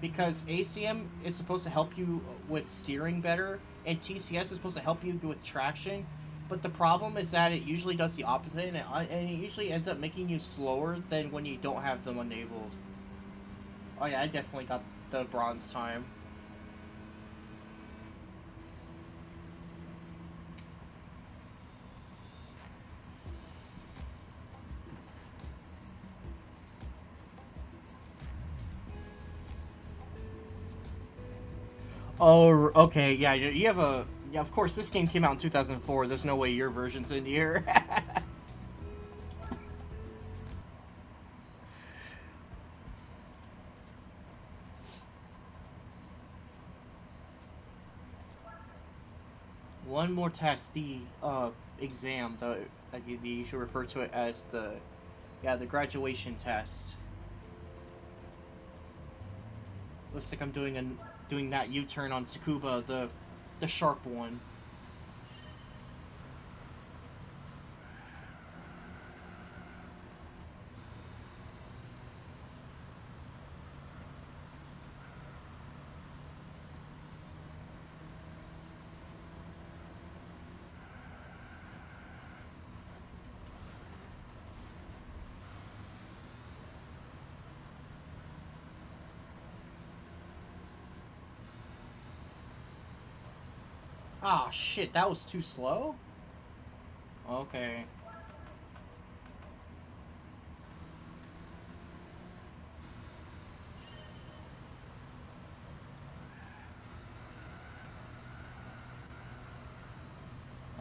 Because ACM is supposed to help you with steering better, and TCS is supposed to help you with traction. But the problem is that it usually does the opposite, and it usually ends up making you slower than when you don't have them enabled. Oh yeah, I definitely got the bronze time. Oh, okay, yeah, you have a... Yeah, of course, this game came out in 2004. There's no way your version's in here. One more test, the exam. You should refer to it as the graduation test. Looks like I'm doing that U-turn on Tsukuba, the sharp one. Ah, shit, that was too slow? Okay.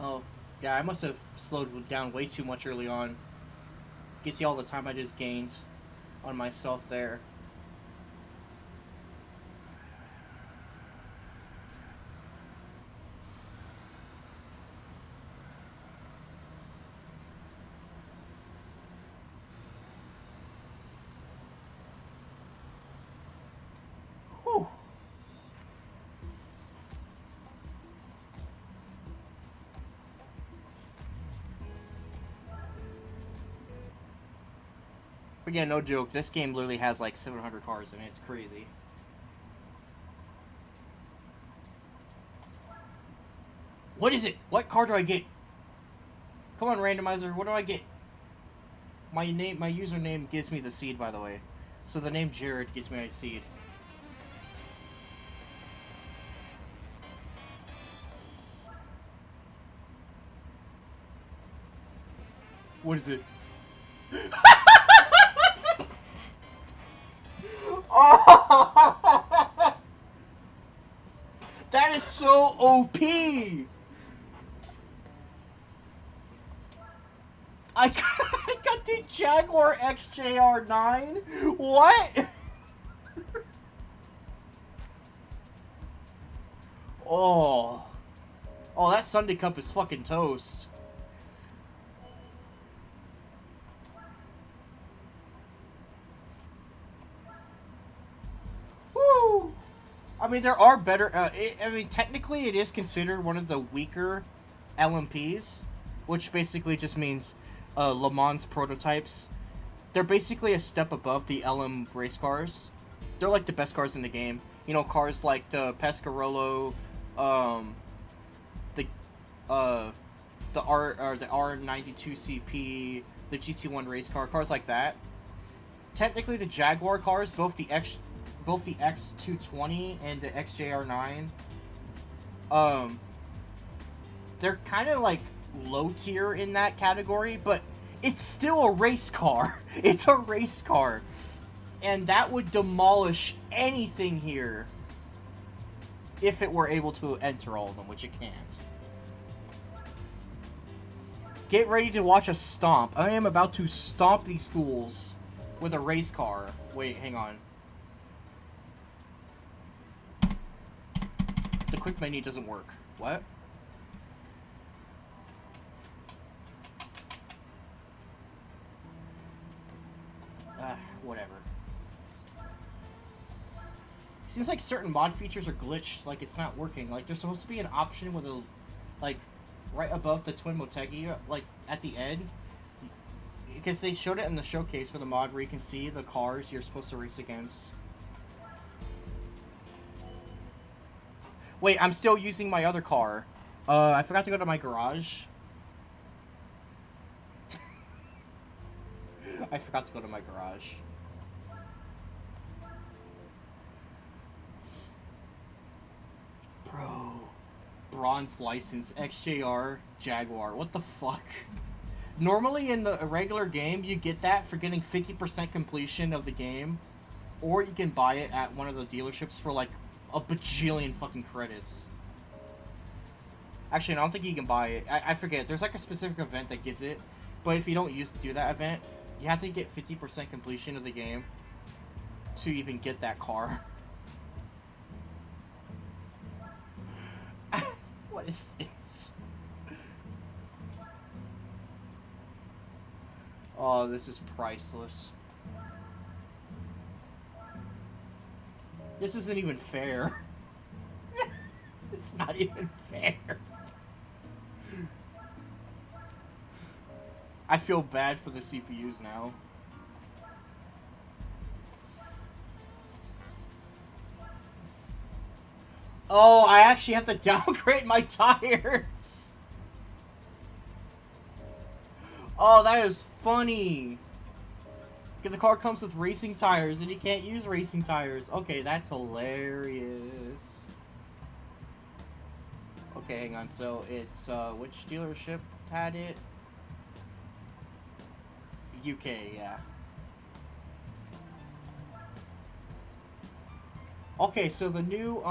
Oh, yeah, I must have slowed down way too much early on. You can see all the time I just gained on myself there. Whew. But yeah, no joke, this game literally has like 700 cars in it. It's crazy. What is it? What car do I get? Come on, randomizer, what do I get? My username gives me the seed, by the way. So the name Jared gives me a seed. What is it? Oh! That is so OP! I got the Jaguar XJR9? What? Oh. Oh, that Sunday Cup is fucking toast. Woo! I mean, there are better... I mean, technically it is considered one of the weaker LMPs, which basically just means Le Mans prototypes. They're basically a step above the LM race cars. They're like the best cars in the game. You know, cars like the Pescarolo, the R92CP, the GT1 race car, cars like that. Technically, the Jaguar cars, both the X220 and the XJR9, they're kind of like low tier in that category, but it's still a race car. It's a race car. And that would demolish anything here if it were able to enter all of them, which it can't. Get ready to watch us stomp. I am about to stomp these fools with a race car. Wait, hang on. The quick menu doesn't work. What? Whatever. Seems like certain mod features are glitched, like it's not working. Like there's supposed to be an option with a, like, right above the Twin Motegi, like at the end, because they showed it in the showcase for the mod where you can see the cars you're supposed to race against. Wait, I'm still using my other car. I forgot to go to my garage. I forgot to go to my garage. Bro. Bronze license, XJR, Jaguar. What the fuck? Normally in the regular game, you get that for getting 50% completion of the game. Or you can buy it at one of the dealerships for like a bajillion fucking credits. Actually, I don't think you can buy it. I forget. There's like a specific event that gives it. But if you don't do that event, you have to get 50% completion of the game to even get that car. What is this? Oh, this is priceless. This isn't even fair. It's not even fair. I feel bad for the CPUs now. Oh, I actually have to downgrade my tires. Oh, that is funny. Because the car comes with racing tires and you can't use racing tires. Okay, that's hilarious. Okay, hang on. So it's, which dealership had it? UK, yeah. Okay, so the new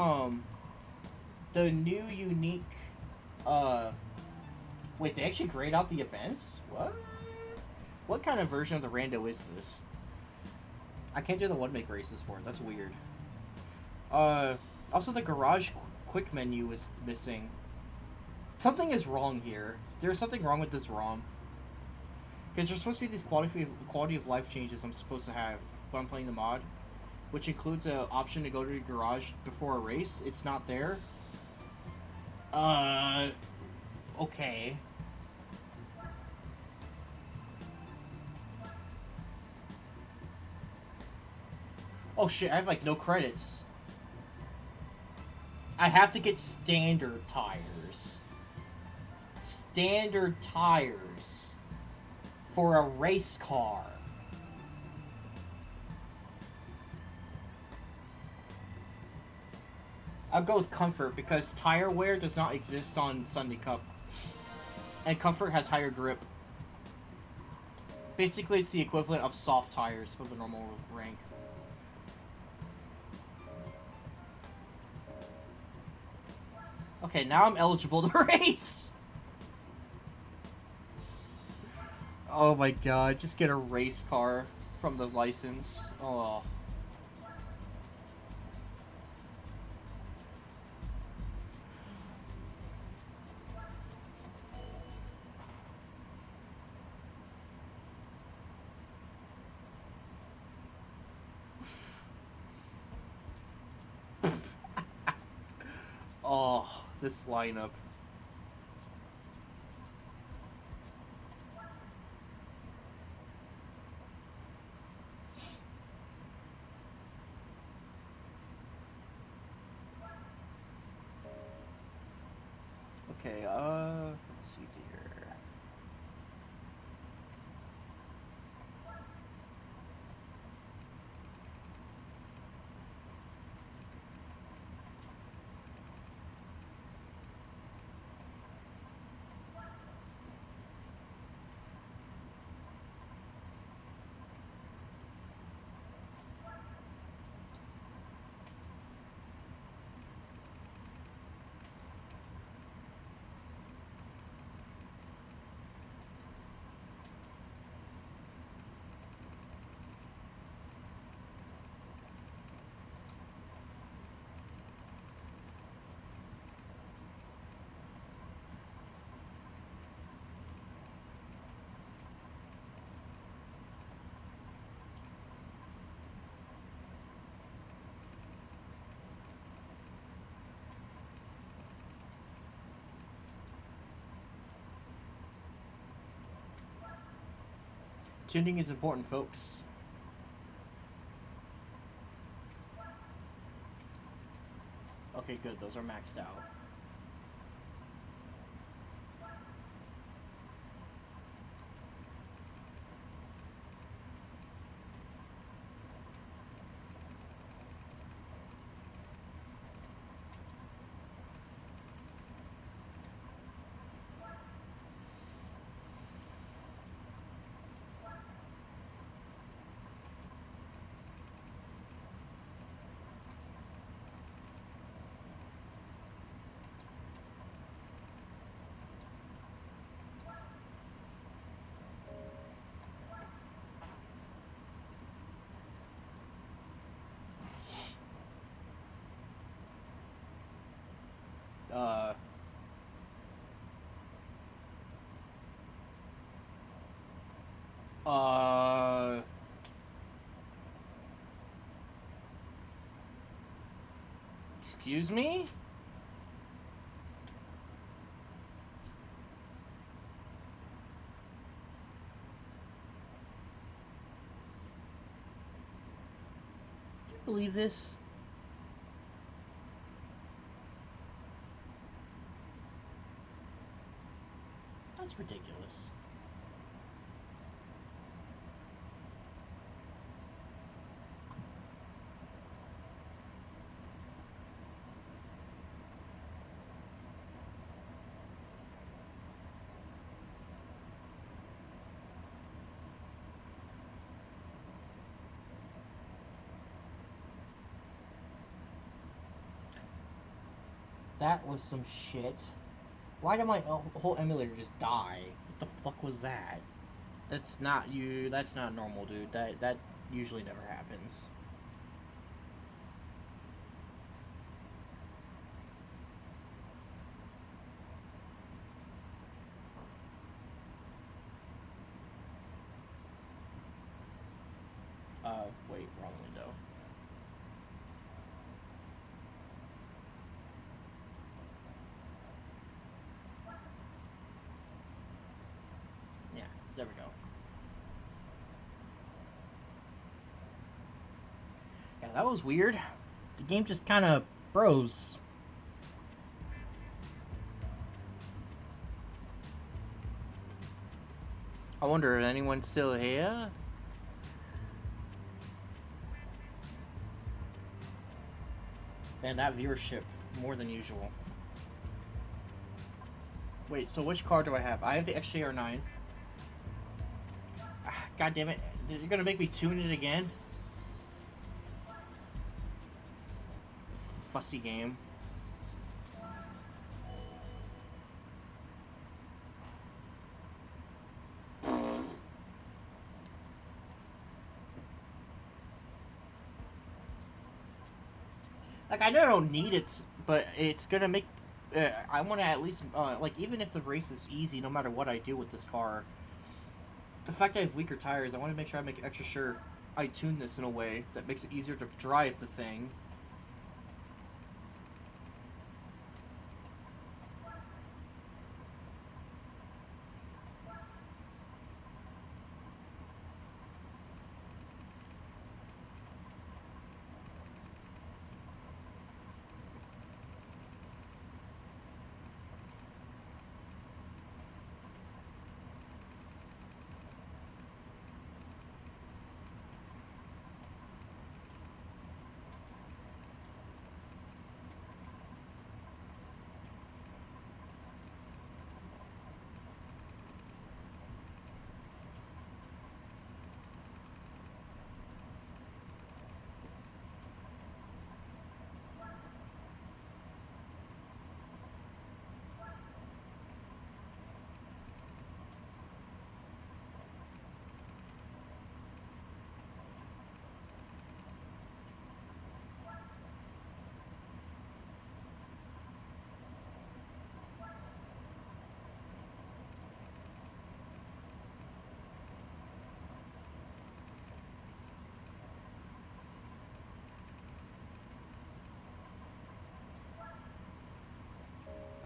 unique, wait, they actually grayed out the events? What? What kind of version of the rando is this? I can't do the one-make races for it. That's weird. Also the garage quick menu is missing. Something is wrong here. There's something wrong with this ROM. Because there's supposed to be these quality of life changes I'm supposed to have when I'm playing the mod, which includes an option to go to the garage before a race. It's not there. Okay. Oh shit, I have like no credits. I have to get standard tires. Standard tires for a race car. I'll go with Comfort because tire wear does not exist on Sunday Cup. And Comfort has higher grip. Basically, it's the equivalent of soft tires for the normal rank. Okay, now I'm eligible to race! Oh my god, just get a race car from the license. Oh. Oh, this lineup. Okay, let's see here. Tuning is important, folks. Okay, good. Those are maxed out. Uh... Excuse me? Do you believe this? That's ridiculous. That was some shit. Why did my whole emulator just die? What the fuck was that? That's not you. That's not normal, dude. That usually never happens. Wait, wrong window. Yeah, there we go. Yeah, that was weird. The game just kind of froze. I wonder if anyone's still here? And that viewership, more than usual. Wait, so which car do I have? I have the XJR9. God damn it. You're gonna make me tune it again? Fussy game. Like, I know I don't need it, but it's gonna make... I want to at least... like, even if the race is easy, no matter what I do with this car, the fact I have weaker tires, I want to make sure I make extra sure I tune this in a way that makes it easier to drive the thing.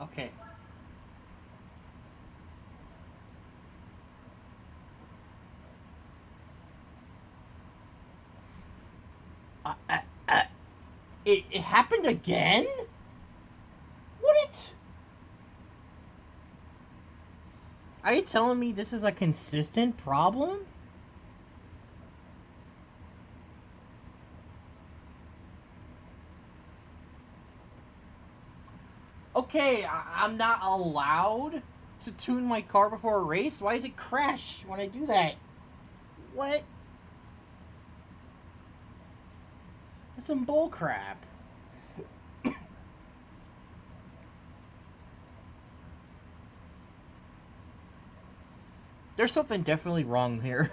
Okay. It happened again? What? Are you telling me this is a consistent problem? Okay, I'm not allowed to tune my car before a race? Why does it crash when I do that? What? That's some bullcrap. There's something definitely wrong here.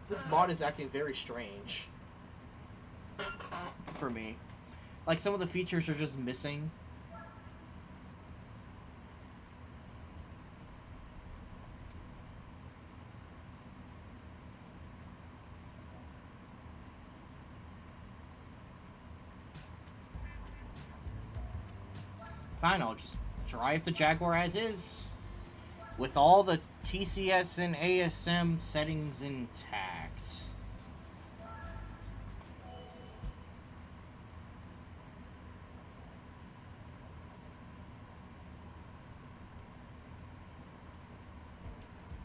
This mod is acting very strange. For me. Like, some of the features are just missing. Fine, I'll just drive the Jaguar as is. With all the TCS and ASM settings intact.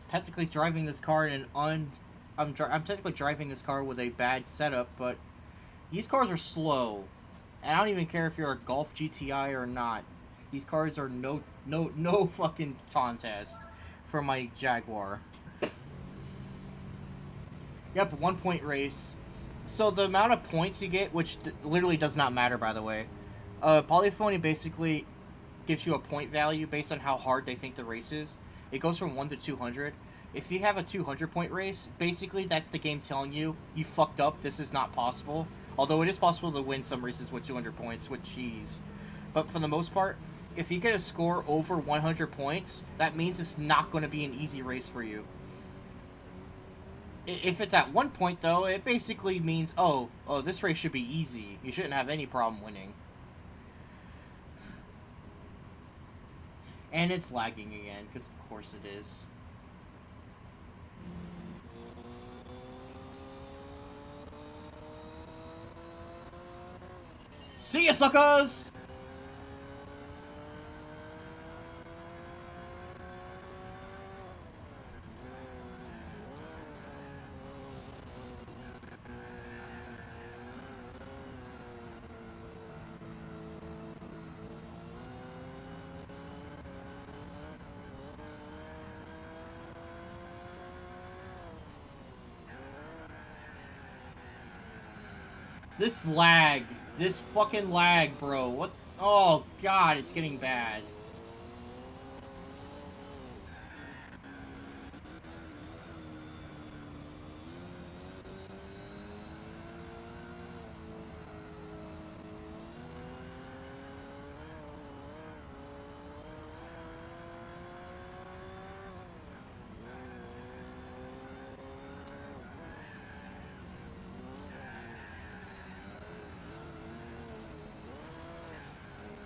Technically driving this car in an I'm technically driving this car with a bad setup, but these cars are slow. And I don't even care if you're a Golf GTI or not. These cars are no fucking contest for my Jaguar. Yep, 1 point race. So the amount of points you get, which literally does not matter, by the way. Polyphony basically gives you a point value based on how hard they think the race is. It goes from 1 to 200. If you have a 200 point race, basically that's the game telling you, you fucked up, this is not possible. Although it is possible to win some races with 200 points, with cheese. But for the most part, if you get a score over 100 points, that means it's not going to be an easy race for you. If it's at 1 point, though, it basically means, oh, this race should be easy. You shouldn't have any problem winning. And it's lagging again, because of course it is. See ya, suckers! This lag. This fucking lag, bro. What? Oh, God, it's getting bad.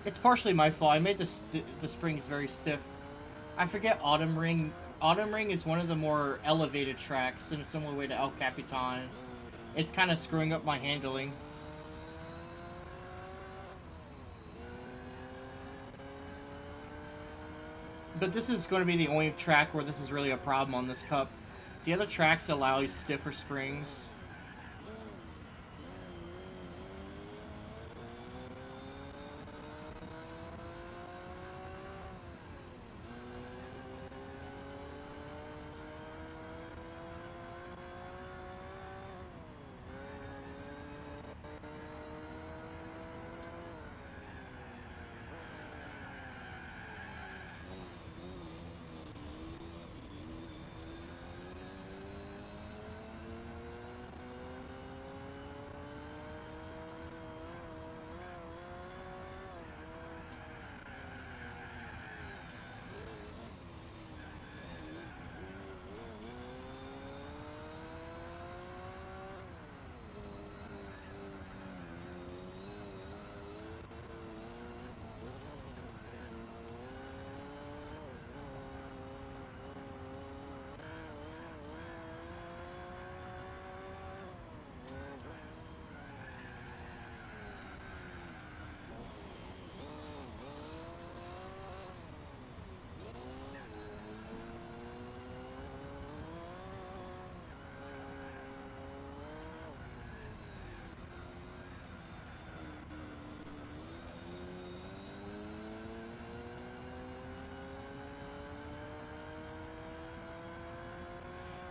It's partially my fault. I made the springs very stiff. I forget Autumn Ring. Autumn Ring is one of the more elevated tracks in a similar way to El Capitan. It's kind of screwing up my handling. But this is going to be the only track where this is really a problem on this cup. The other tracks allow you stiffer springs.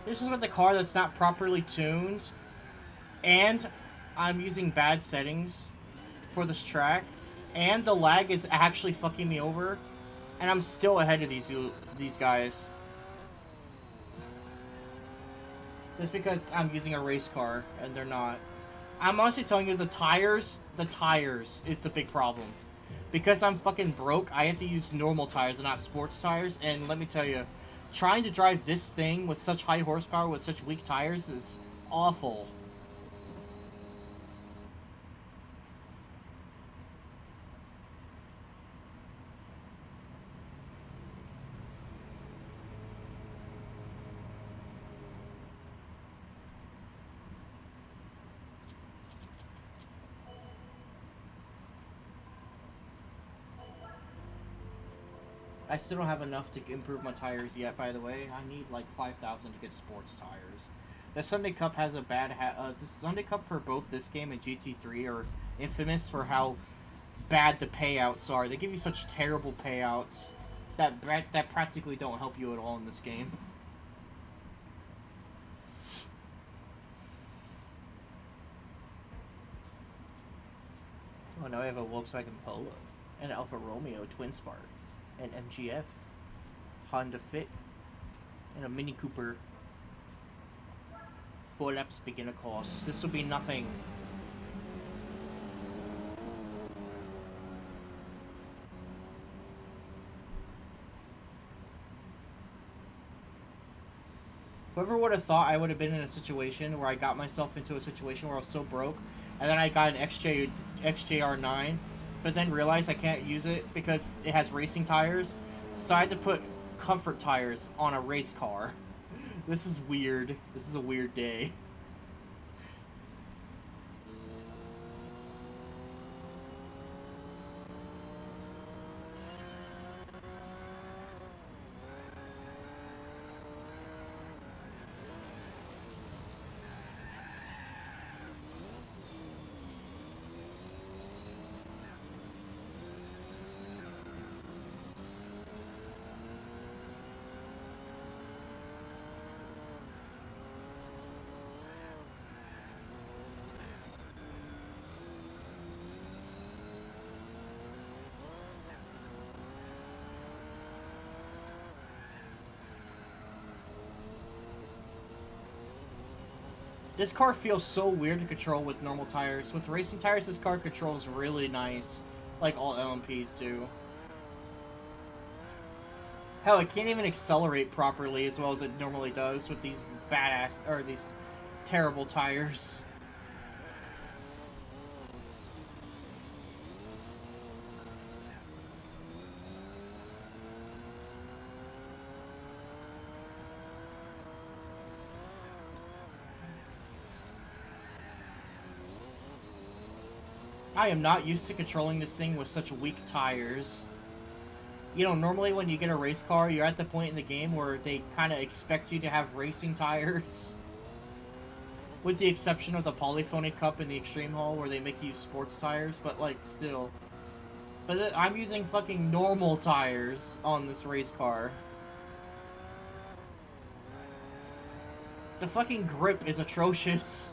This is with the car that's not properly tuned, and I'm using bad settings for this track, and the lag is actually fucking me over, and I'm still ahead of these guys. Just because I'm using a race car, and they're not. I'm honestly telling you, the tires is the big problem. Because I'm fucking broke, I have to use normal tires and not sports tires, and let me tell you, trying to drive this thing with such high horsepower with such weak tires is awful. I still don't have enough to improve my tires yet, by the way. I need like 5,000 to get sports tires. The Sunday Cup has a bad... the Sunday Cup for both this game and GT3 are infamous for how bad the payouts are. They give you such terrible payouts that practically don't help you at all in this game. Oh, now I have a Volkswagen Polo, an Alfa Romeo Twin Spark, an MGF, Honda Fit, and a Mini Cooper. 4 laps beginner course. This will be nothing. Whoever would have thought I would have been in a situation where I got myself into a situation where I was so broke, and then I got an XJR9, but then realized I can't use it because it has racing tires, so I had to put comfort tires on a race car. This is weird. This is a weird day. This car feels so weird to control with normal tires. With racing tires, this car controls really nice, like all LMPs do. Hell, it can't even accelerate properly as well as it normally does with these these terrible tires. I am not used to controlling this thing with such weak tires. You know, normally when you get a race car, you're at the point in the game where they kind of expect you to have racing tires. With the exception of the Polyphony Cup and the Extreme Hall where they make you use sports tires, but like, still. But I'm using fucking normal tires on this race car. The fucking grip is atrocious.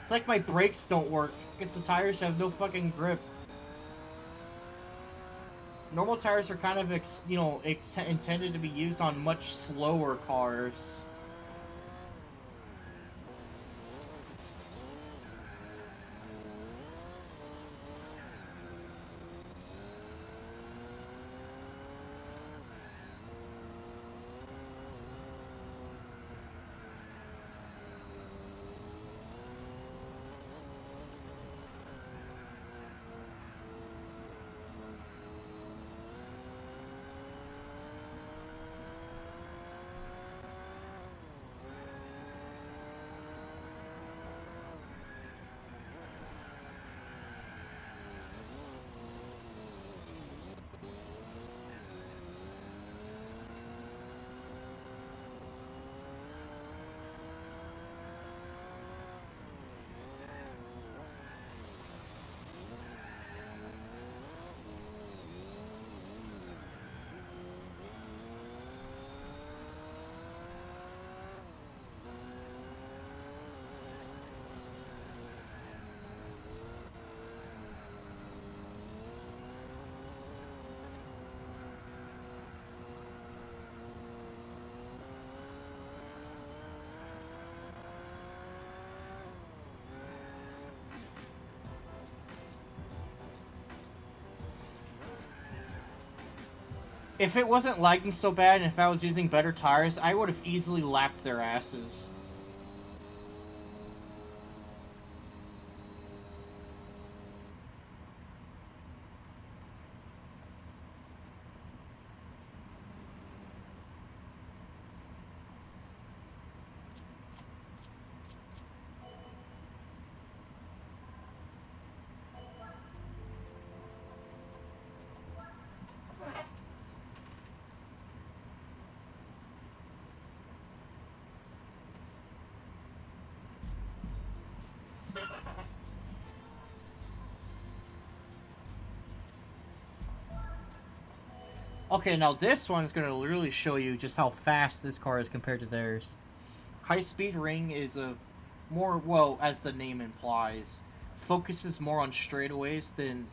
It's like my brakes don't work because the tires have no fucking grip. Normal tires are kind of, intended to be used on much slower cars. If it wasn't lagging so bad and if I was using better tires, I would have easily lapped their asses. Okay, now this one is going to literally show you just how fast this car is compared to theirs. High Speed Ring is a more, well, as the name implies, focuses more on straightaways than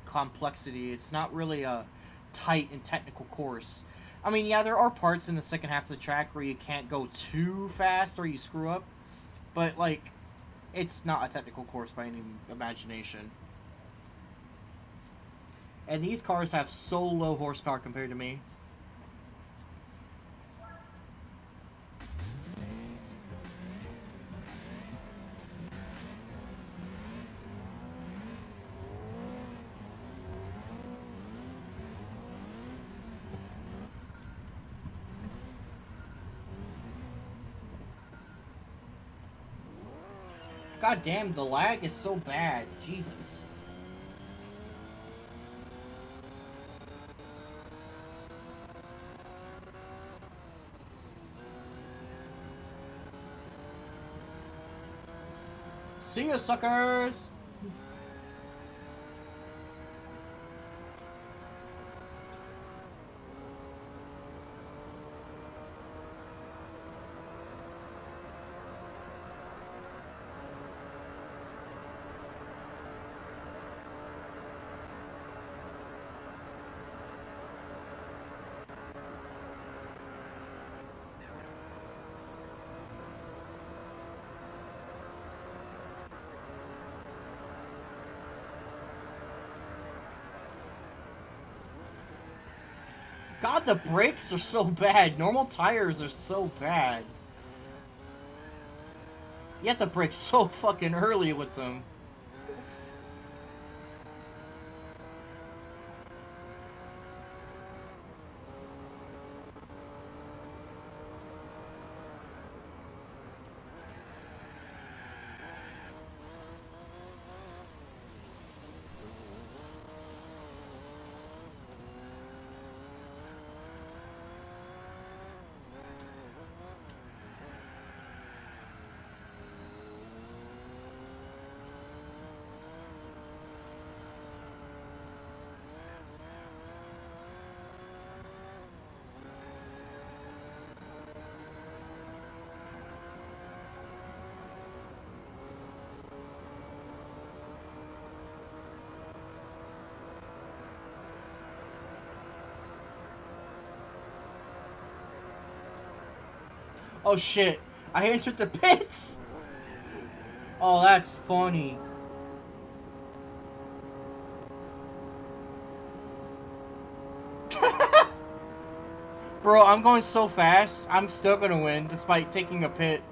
complexity. It's not really a tight and technical course. I mean, yeah, there are parts in the second half of the track where you can't go too fast or you screw up, but, like, it's not a technical course by any imagination. And these cars have so low horsepower compared to me. God damn, the lag is so bad. Jesus. See ya, suckers! God, the brakes are so bad. Normal tires are so bad. You have to brake so fucking early with them. Oh shit, I entered the pits! Oh, that's funny. Bro, I'm going so fast, I'm still gonna win despite taking a pit.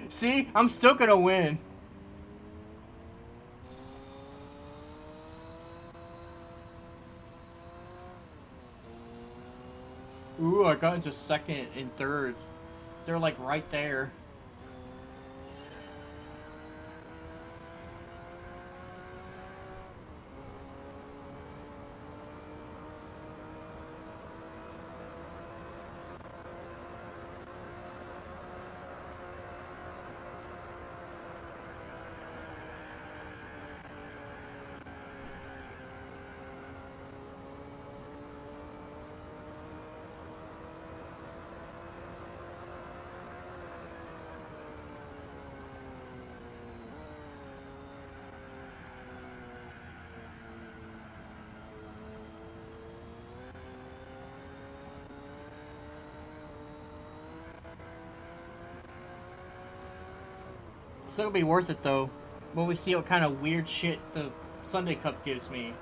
See? I'm still gonna win. Ooh, I got into second and third. They're like right there. Still gonna be worth it though, when we see what kind of weird shit the Sunday Cup gives me.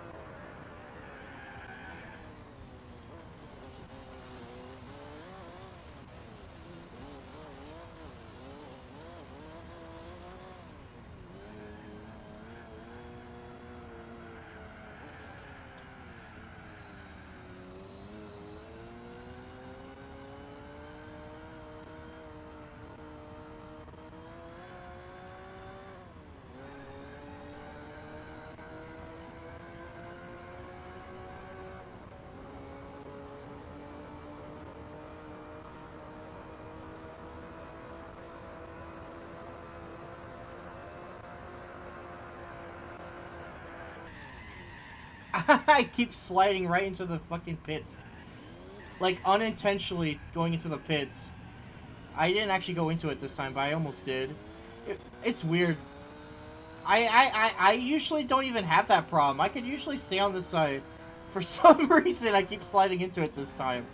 I keep sliding right into the fucking pits. Like, unintentionally going into the pits. I didn't actually go into it this time, but I almost did. It's weird. I usually don't even have that problem. I could usually stay on this side. For some reason, I keep sliding into it this time.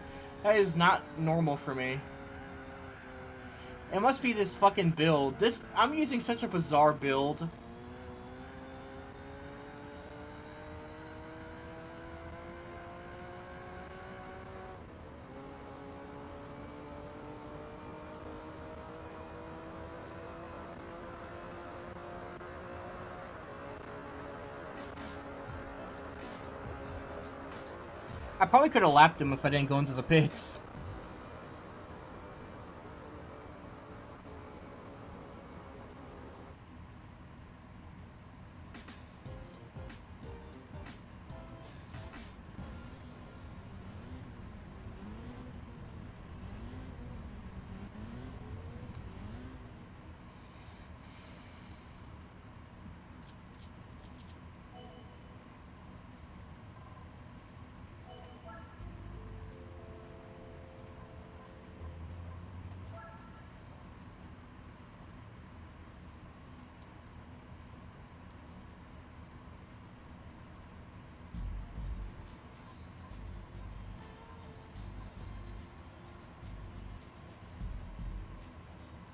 That is not normal for me. It must be this fucking build. I'm using such a bizarre build. I probably could have lapped him if I didn't go into the pits.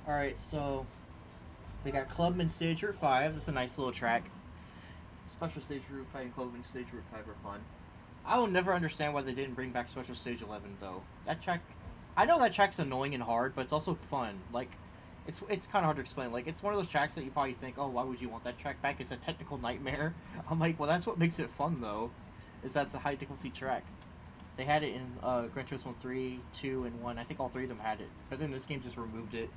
Alright, so we got Clubman Stage Route 5. That's a nice little track. Special Stage Route 5 and Clubman Stage Route 5 are fun. I will never understand why they didn't bring back Special Stage 11, though. That track... I know that track's annoying and hard, but it's also fun. Like, it's kind of hard to explain. Like, it's one of those tracks that you probably think, oh, why would you want that track back? It's a technical nightmare. I'm like, well, that's what makes it fun, though. Is that it's a high-difficulty track. They had it in Gran Turismo 3, 2, and 1. I think all three of them had it. But then this game just removed it.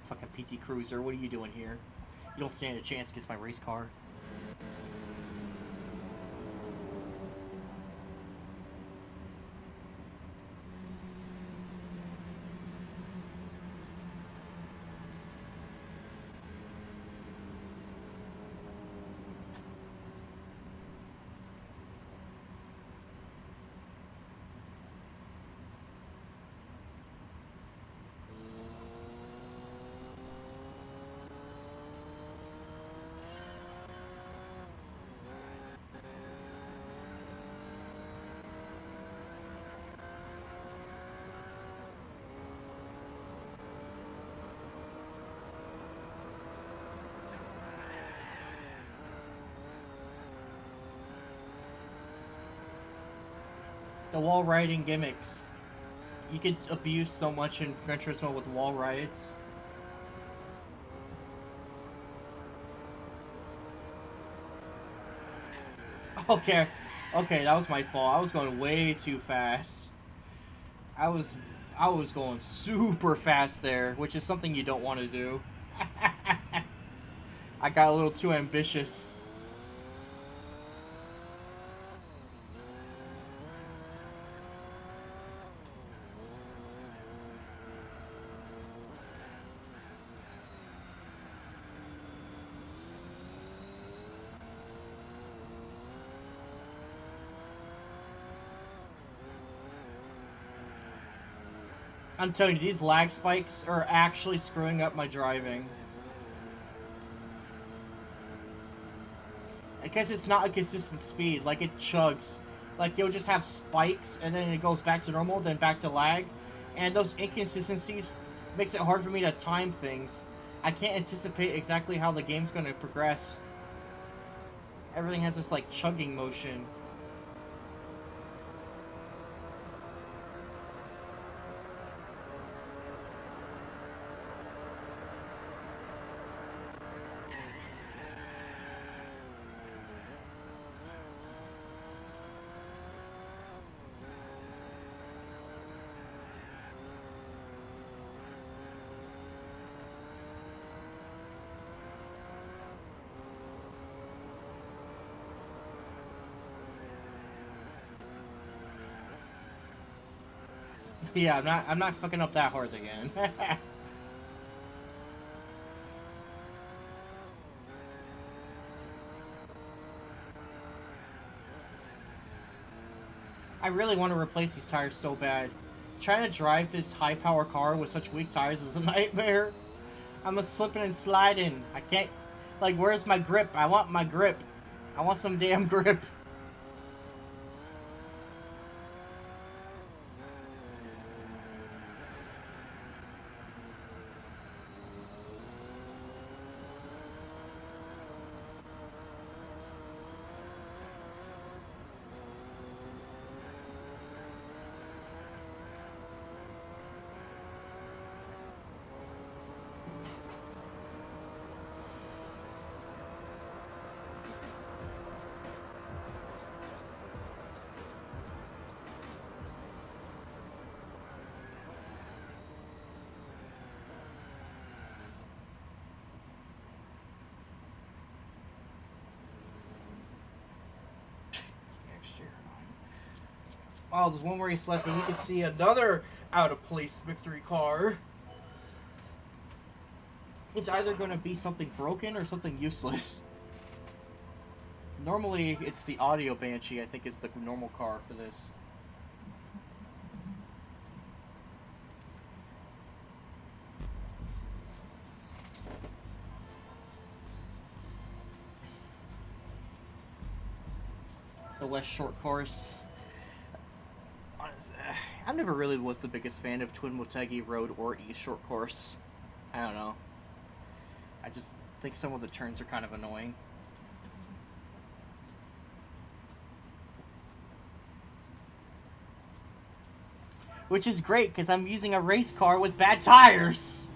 Fucking PT Cruiser, what are you doing here? You don't stand a chance against my race car. The wall riding gimmicks. You could abuse so much in Gran Turismo with wall rides. Okay, that was my fault. I was going way too fast. I was going super fast there, which is something you don't want to do. I got a little too ambitious. I'm telling you, these lag spikes are actually screwing up my driving. I guess it's not a consistent speed, like it chugs. Like you'll just have spikes and then it goes back to normal, then back to lag. And those inconsistencies Makes it hard for me to time things. I can't anticipate exactly how the game's going to progress. Everything has this, like, chugging motion. Yeah, I'm not fucking up that hard again. I really want to replace these tires so bad. Trying to drive this high-power car with such weak tires is a nightmare. I'm a slipping and sliding. I can't... Like, where's my grip? I want my grip. I want some damn grip. Oh, there's one race left, and we can see another out-of-place victory car. It's either going to be something broken or something useless. Normally, it's the audio Banshee, I think, is the normal car for this. The West Short Course. I never really was the biggest fan of Twin Motegi Road or East Short Course. I don't know. I just think some of the turns are kind of annoying. Which is great, because I'm using a race car with bad tires!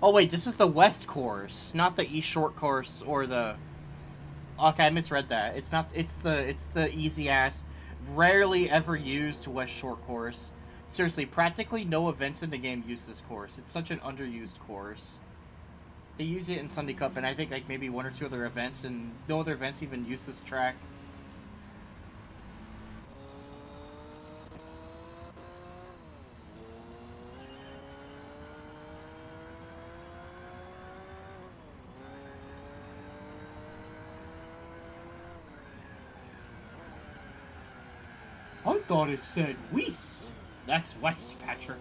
Oh wait, this is the West Course, not the East Short Course or the... Okay, I misread that. It's not. It's the easy ass, rarely ever used West Short Course. Seriously, practically no events in the game use this course. It's such an underused course. They use it in Sunday Cup, and I think like maybe one or two other events, and no other events even use this track. I thought it said West. That's West, Patrick.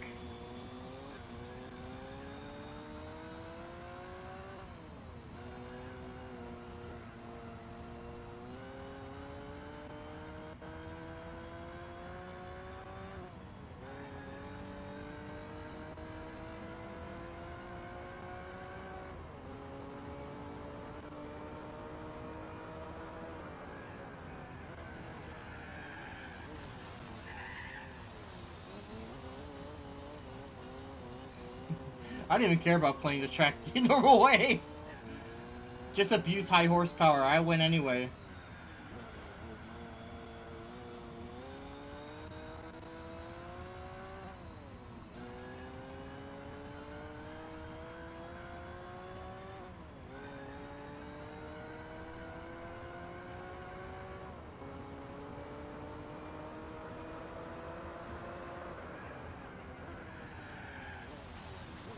I don't even care about playing the track the normal way. Just abuse high horsepower. I win anyway.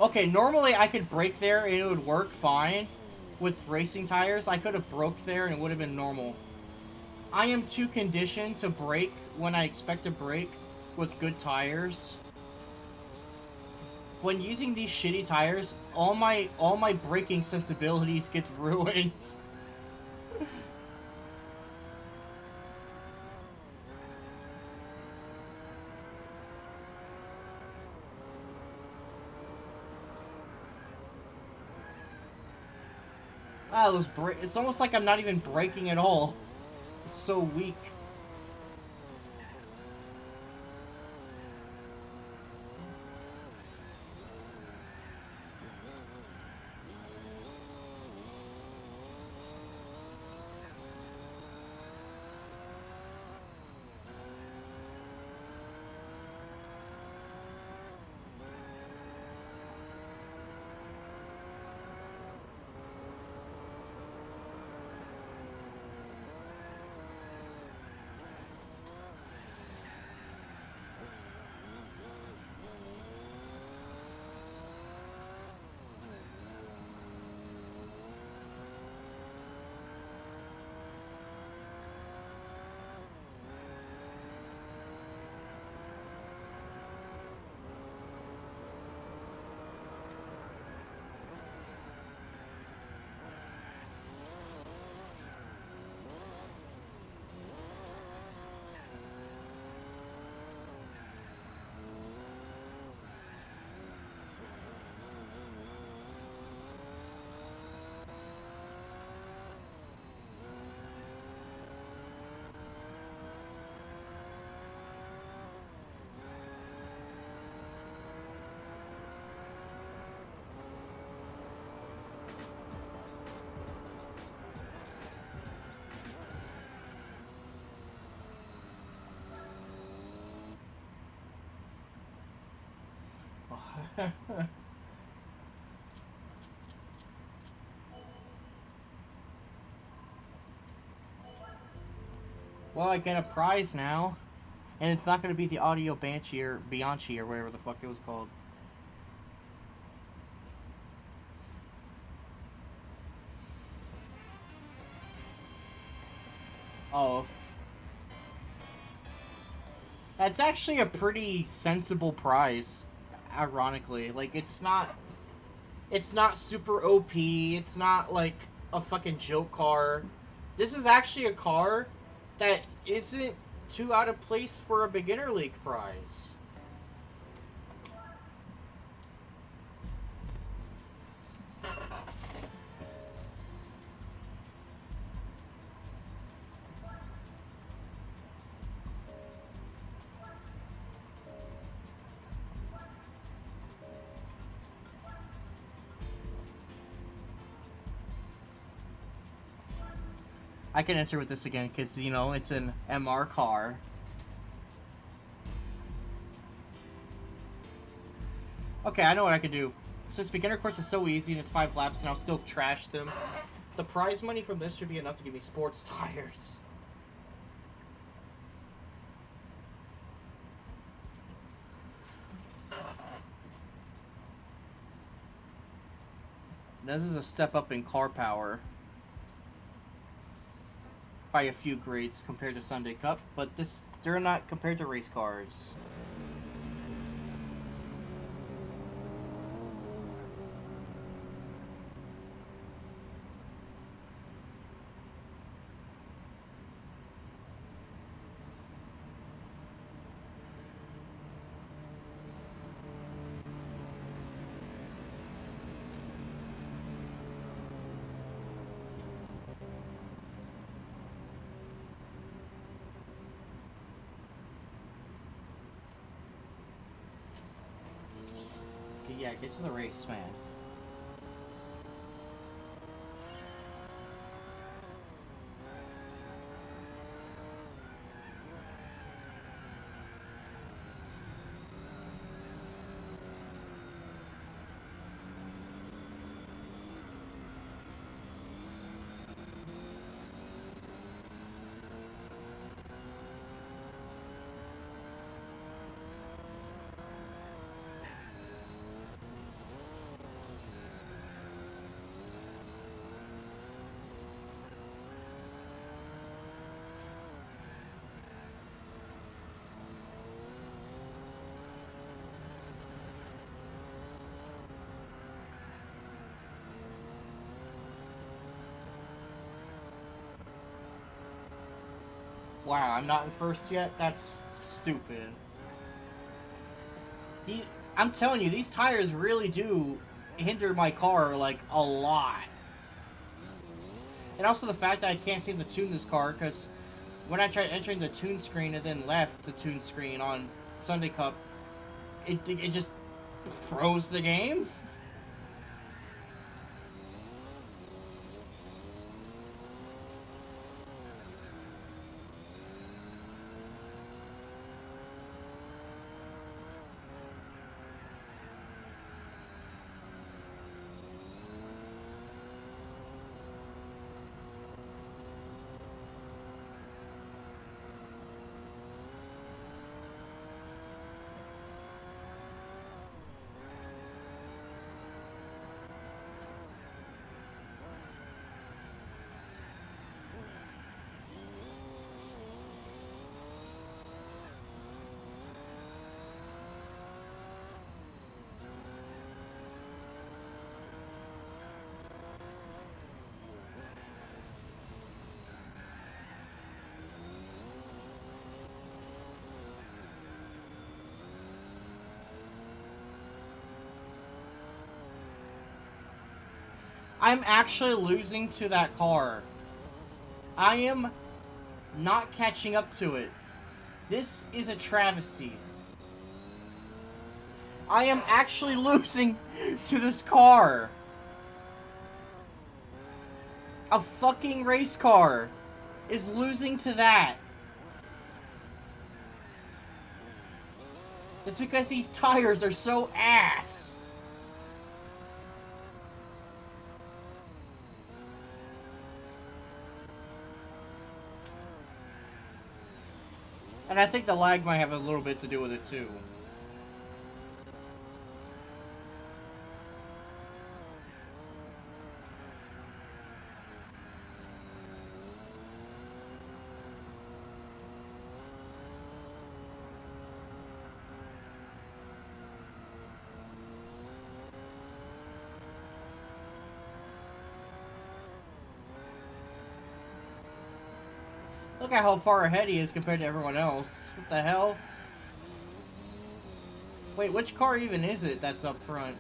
Okay, normally I could brake there and it would work fine. With racing tires, I could have broke there and it would have been normal. I am too conditioned to brake when I expect to brake with good tires. when using these shitty tires, all my braking sensibilities gets ruined. Ah, it's almost like I'm not even braking at all. It's so weak. Well, I get a prize now. And it's not going to be the audio Banshee or Bianchi or whatever the fuck it was called. Oh. That's actually a pretty sensible prize, ironically. Like, it's not super OP. It's not like a fucking joke car. This is actually a car that isn't too out of place for a beginner league prize. I can enter with this again because, you know, it's an MR car. Okay, I know what I can do. Since beginner course is so easy and it's 5 laps and I'll still trash them, the prize money from this should be enough to give me sports tires. This is a step up in car power by a few grades compared to Sunday Cup, but they're not compared to race cars. Yeah, get to the race, man. Wow, I'm not in first yet? That's stupid. The, I'm telling you, these tires really do hinder my car, like, a lot. And also the fact that I can't seem to tune this car, because when I tried entering the tune screen and then left the tune screen on Sunday Cup, it just froze the game. I'm actually losing to that car. I am not catching up to it. This is a travesty. I am actually losing to this car. A fucking race car is losing to that. It's because these tires are so ass. And I think the lag might have a little bit to do with it too. Look at how far ahead he is compared to everyone else. What the hell? Wait, which car even is it that's up front?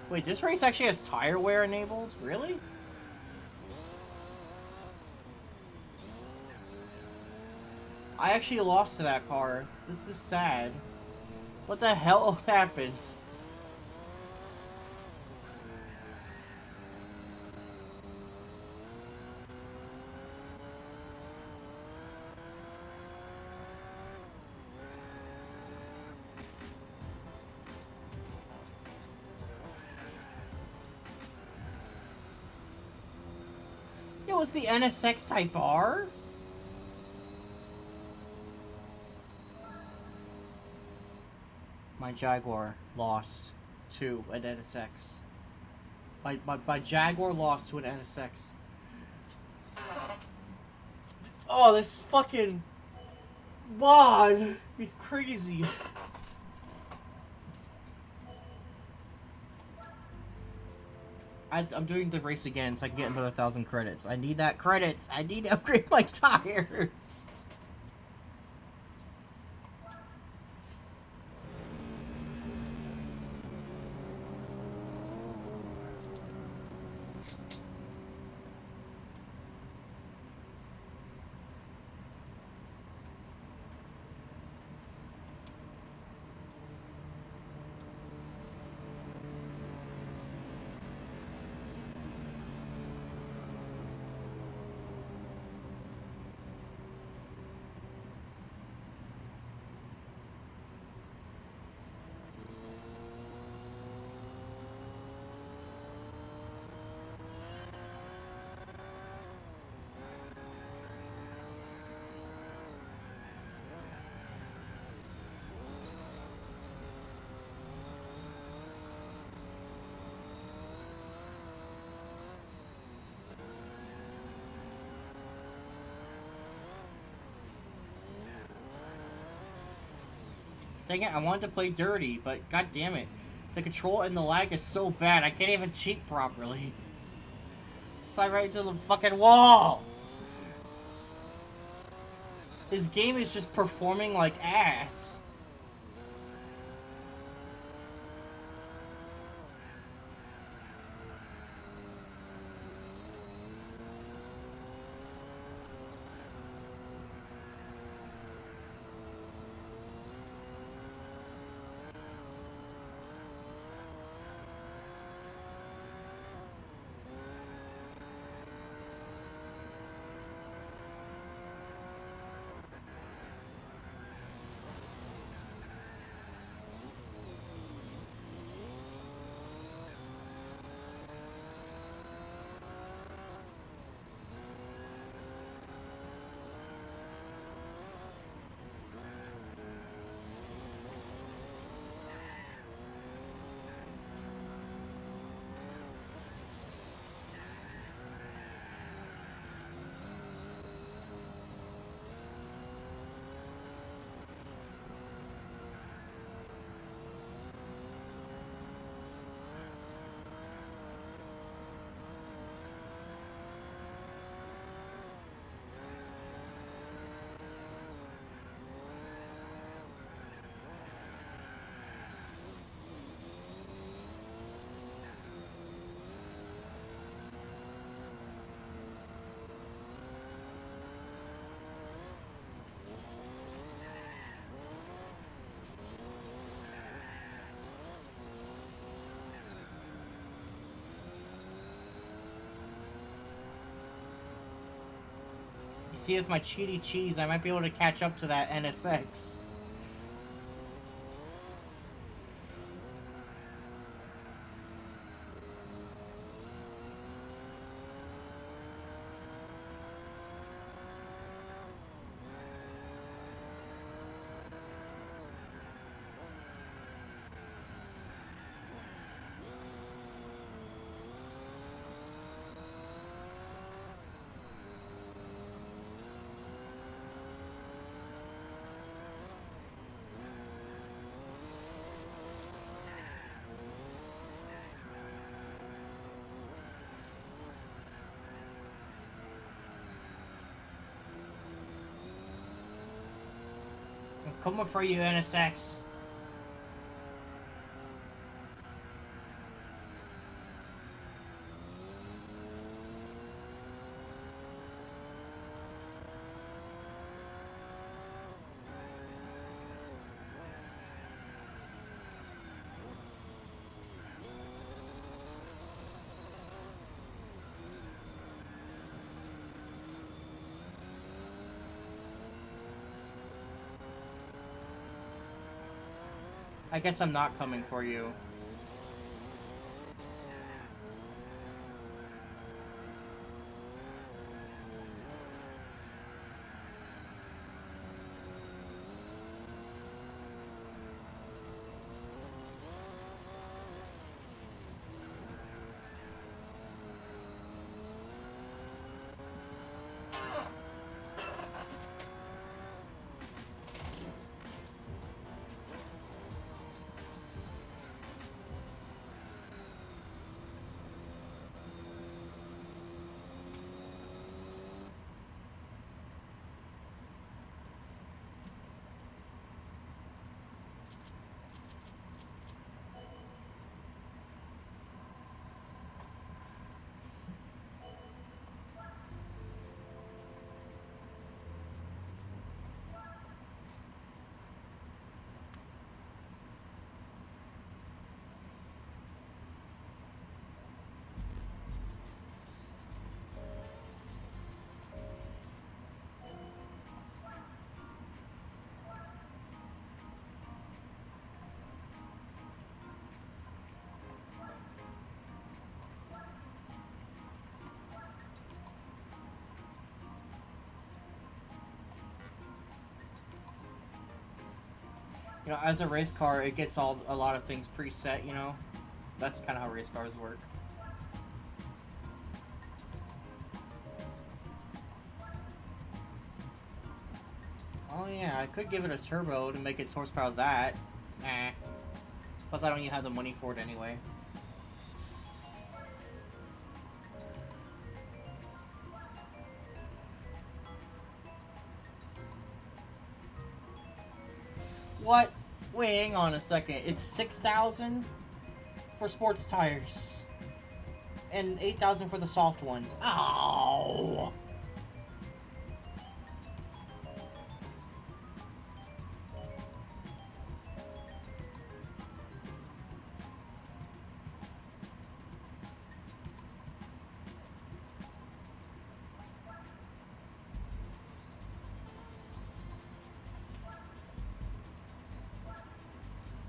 Wait, this race actually has tire wear enabled? Really? I actually lost to that car. This is sad. What the hell happened? It was the NSX Type R? My Jaguar lost to an NSX. My Jaguar lost to an NSX. Oh, this fucking mod is crazy. I'm doing the race again so I can get another 1,000 credits. I need that credits. I need to upgrade my tires. Dang it, I wanted to play dirty, but god damn it. The control and the lag is so bad, I can't even cheat properly. Slide right into the fucking wall! This game is just performing like ass. See, with my cheaty cheese, I might be able to catch up to that NSX. I'm coming for you, NSX. I guess I'm not coming for you. You know, as a race car, it gets a lot of things preset, you know? That's kind of how race cars work. Oh yeah, I could give it a turbo to make its horsepower that. Eh. Plus I don't even have the money for it anyway. What? Wait, hang on a second. It's 6,000 for sports tires. And 8,000 for the soft ones. Ow!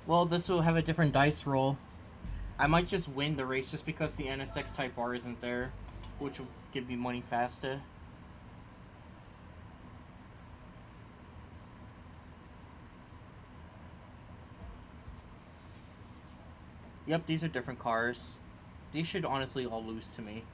Well, this will have a different dice roll. I might just win the race just because the NSX Type R isn't there, which will give me money faster. Yep, these are different cars. These should honestly all lose to me.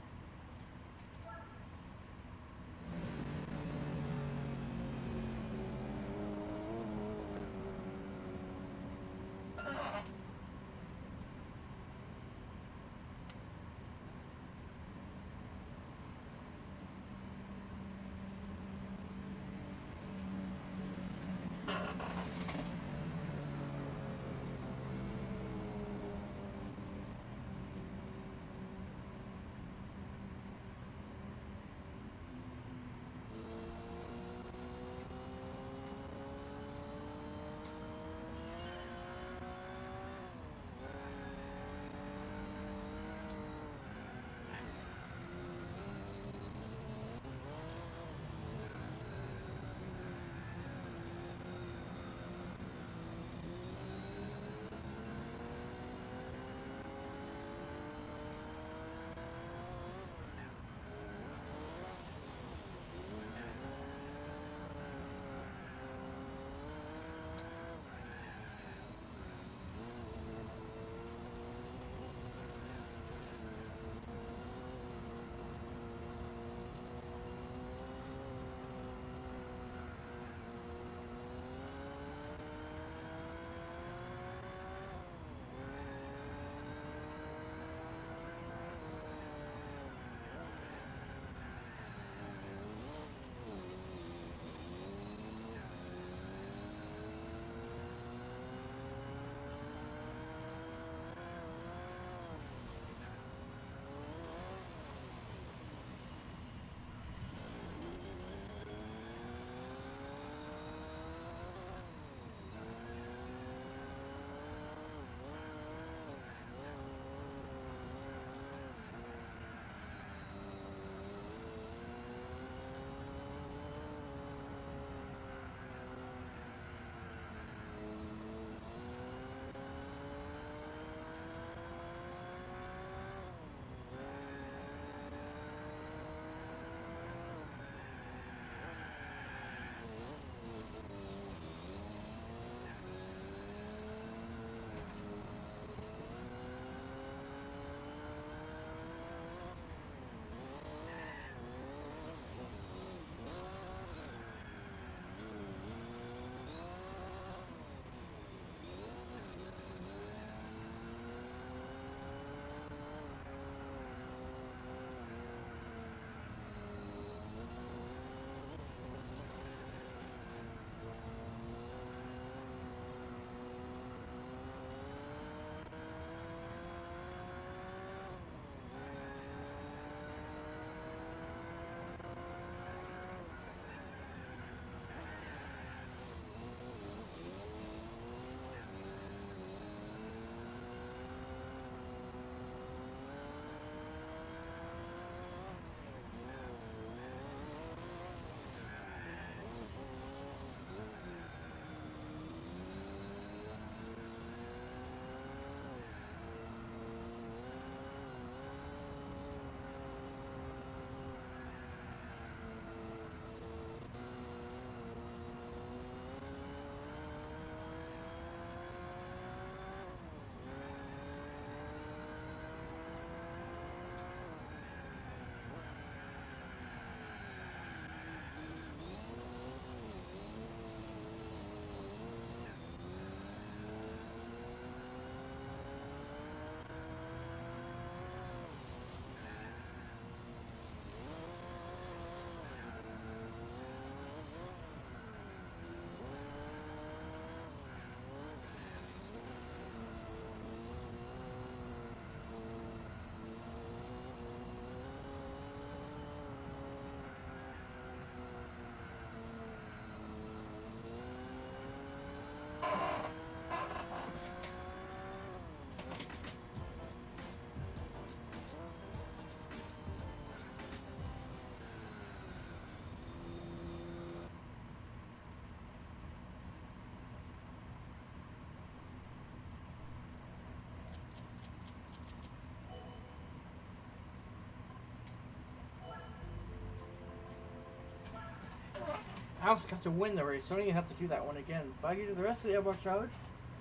I almost got to win the race, so I don't even have to do that one again. But I can do the rest of the episode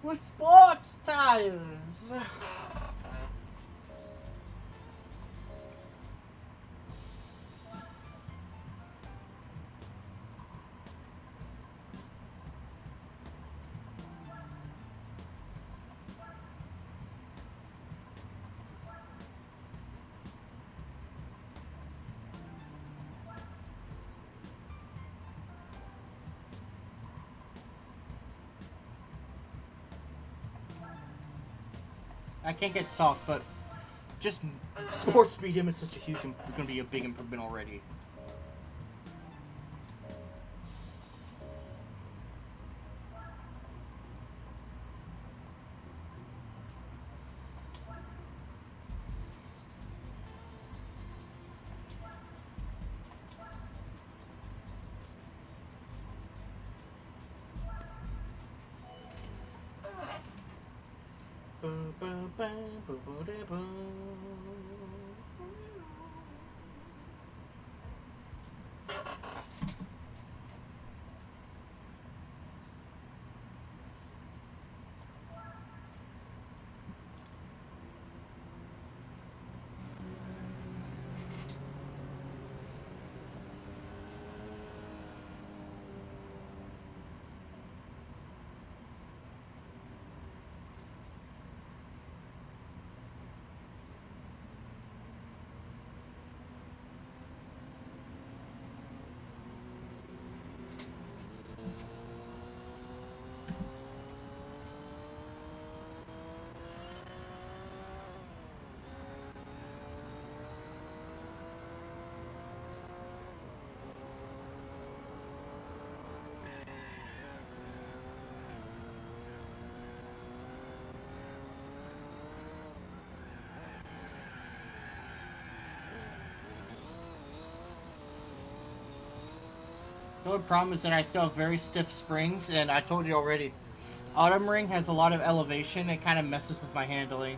with sports tires. I can't get soft, but just sports medium is such a huge, going to be a big improvement already. The only problem is that I still have very stiff springs, and I told you already, Autumn Ring has a lot of elevation. It kind of messes with my handling.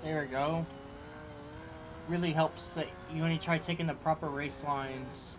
There we go. Really helps that you when you try taking the proper race lines.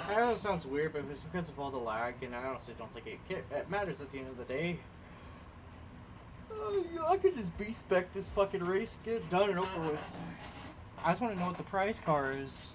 I know it sounds weird, but it's because of all the lag, and I honestly don't think it matters at the end of the day. I could just B-spec this fucking race, get it done and over with. I just want to know what the prize car is.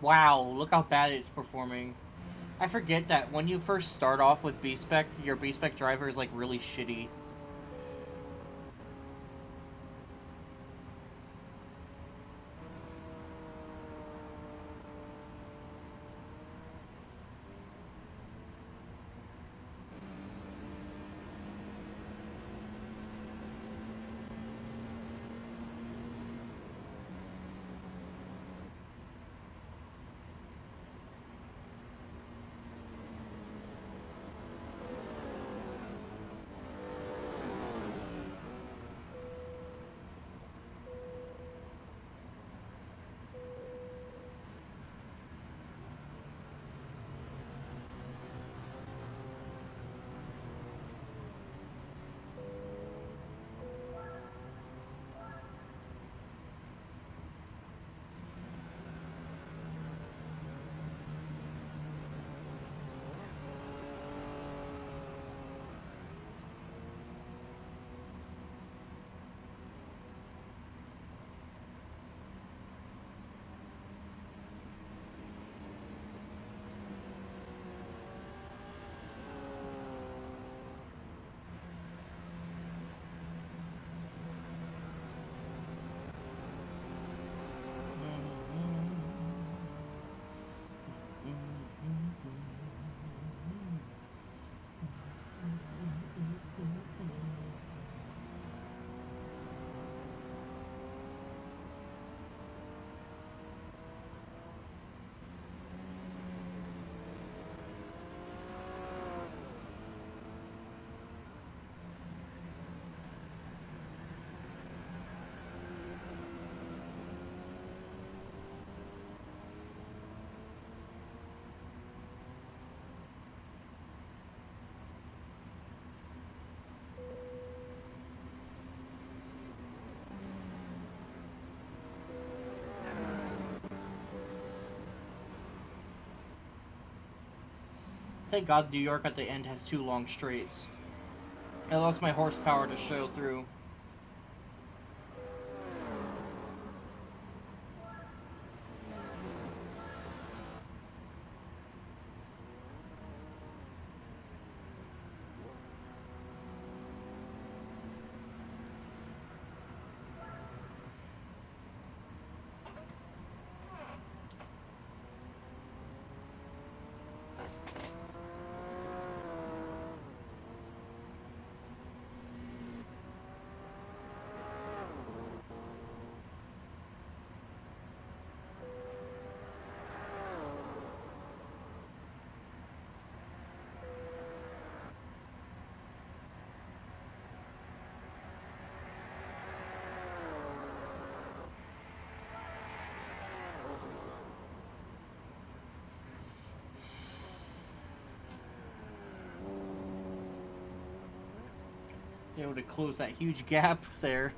Wow, look how bad it's performing. I forget that when you first start off with B-spec, your B-spec driver is like really shitty. Thank God New York at the end has 2 long straights. I lost my horsepower to show through. Able to close that huge gap there.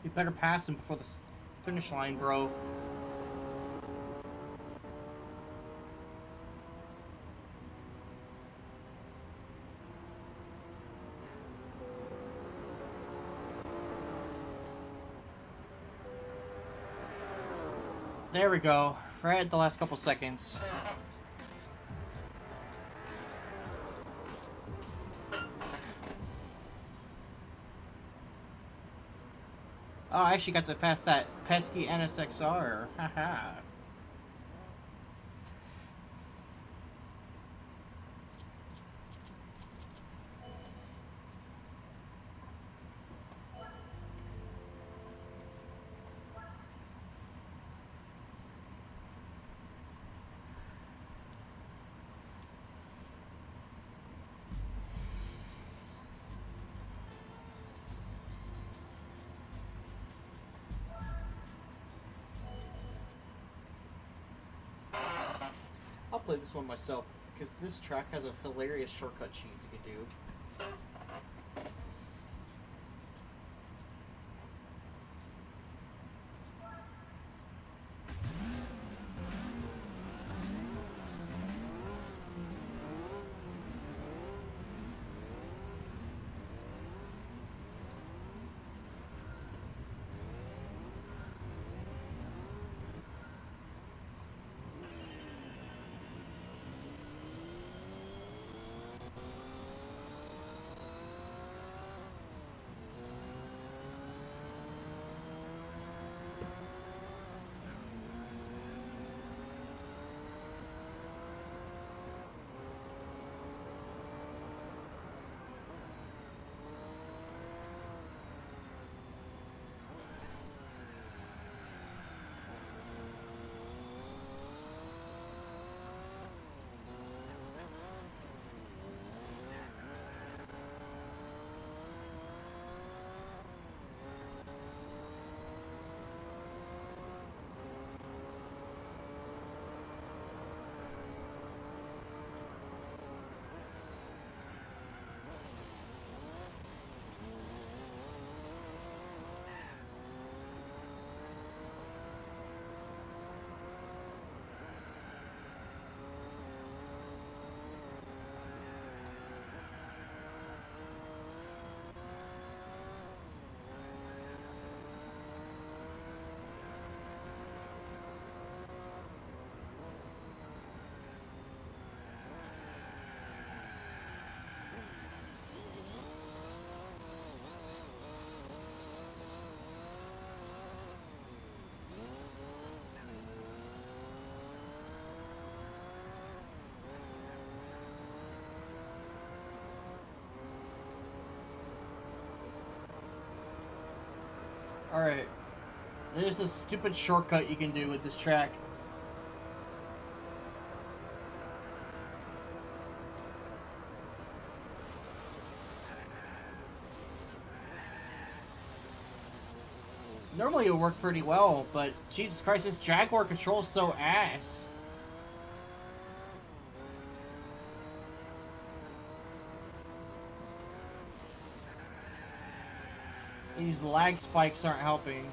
You better pass him before the finish line, bro. There we go. Right at the last couple seconds. Oh, I actually got to pass that pesky NSXR. Haha. I'll play this one myself because this track has a hilarious shortcut cheese you can do. Alright. There's a stupid shortcut you can do with this track. Normally it'll work pretty well, but Jesus Christ, this Jaguar control's so ass. These lag spikes aren't helping.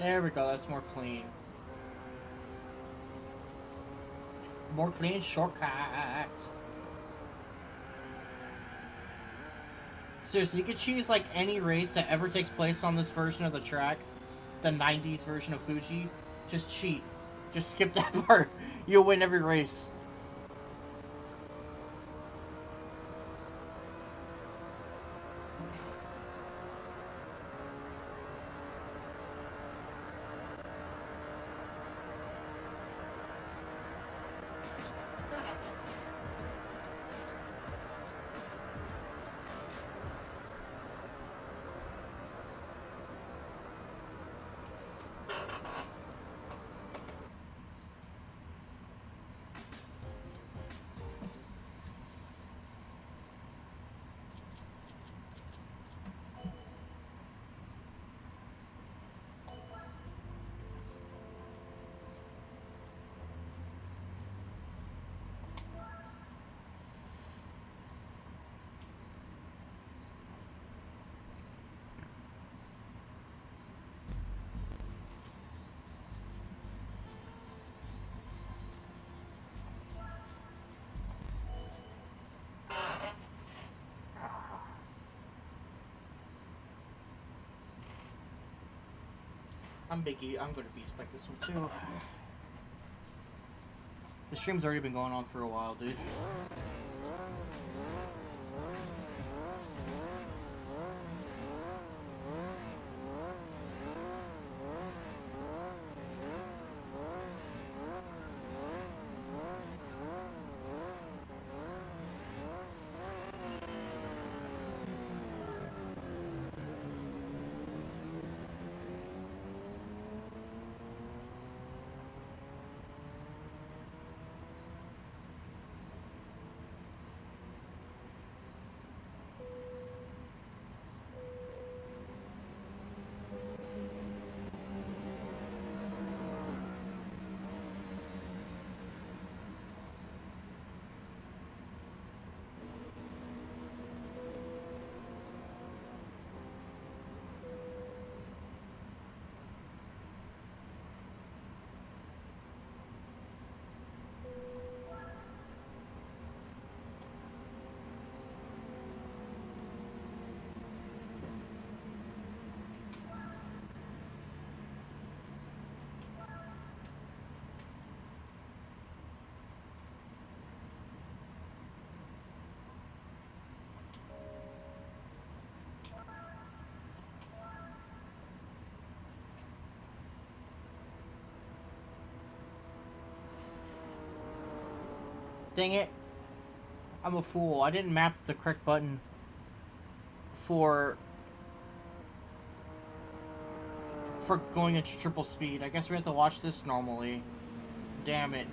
There we go, that's more clean. More clean shortcuts. Seriously, you could choose like any race that ever takes place on this version of the track. The 90s version of Fuji. Just cheat. Just skip that part. You'll win every race. I'm Biggie. I'm going to be Spec this one too. The stream's already been going on for a while, dude. Dang it. I'm a fool. I didn't map the correct button for going into triple speed. I guess we have to watch this normally. Damn it.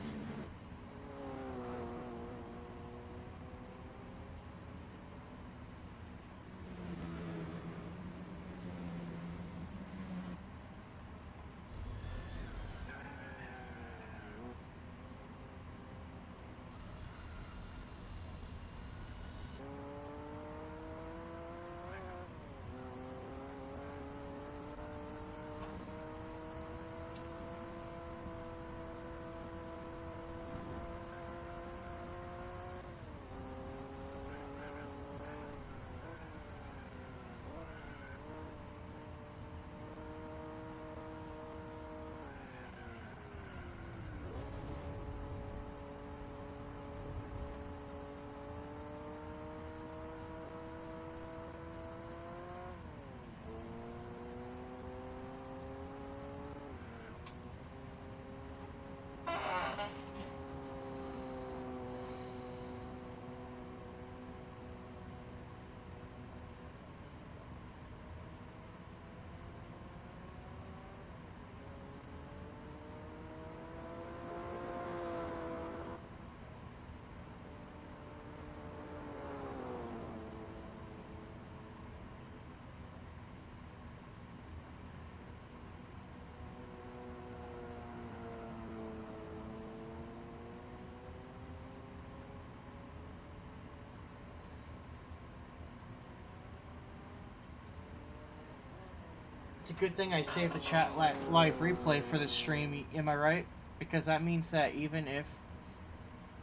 It's a good thing I saved the chat live replay for this stream, am I right? Because that means that even if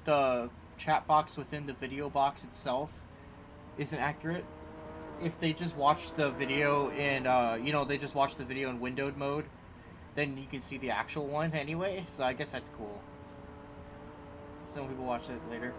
the chat box within the video box itself isn't accurate, if they just watch the video in, they just watch the video in windowed mode, then you can see the actual one anyway, so I guess that's cool. Some people watch it later.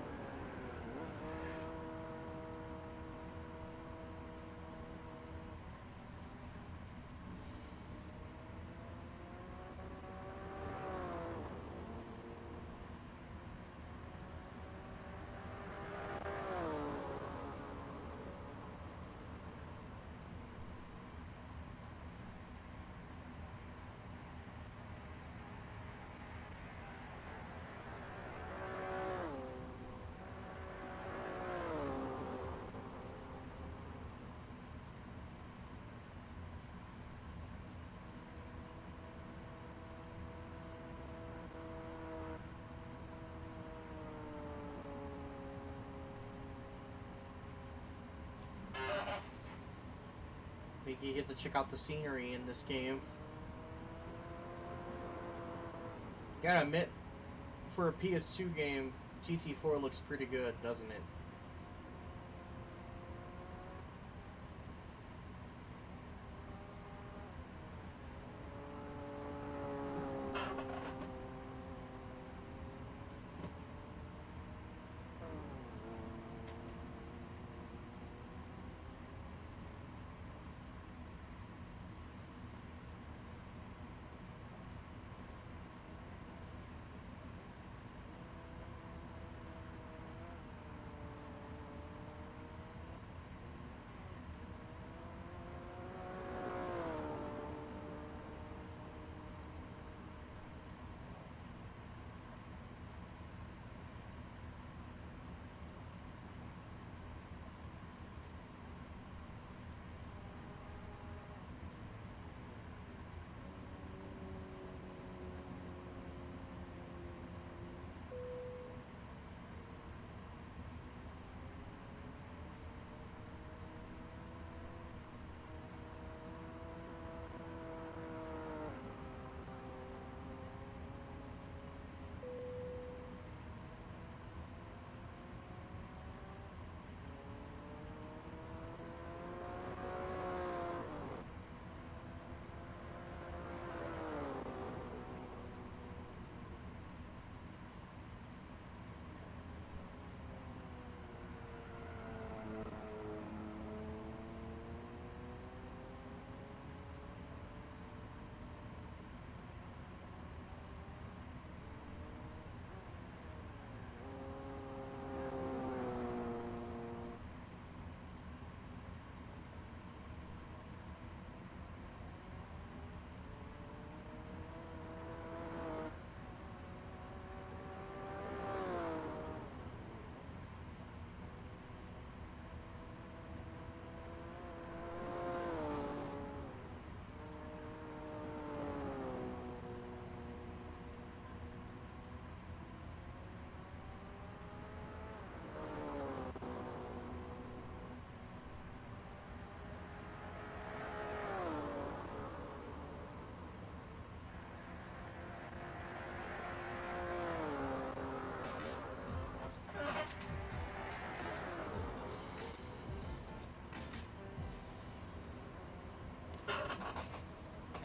Maybe you get to check out the scenery in this game. Gotta admit, for a PS2 game, GT4 looks pretty good, doesn't it?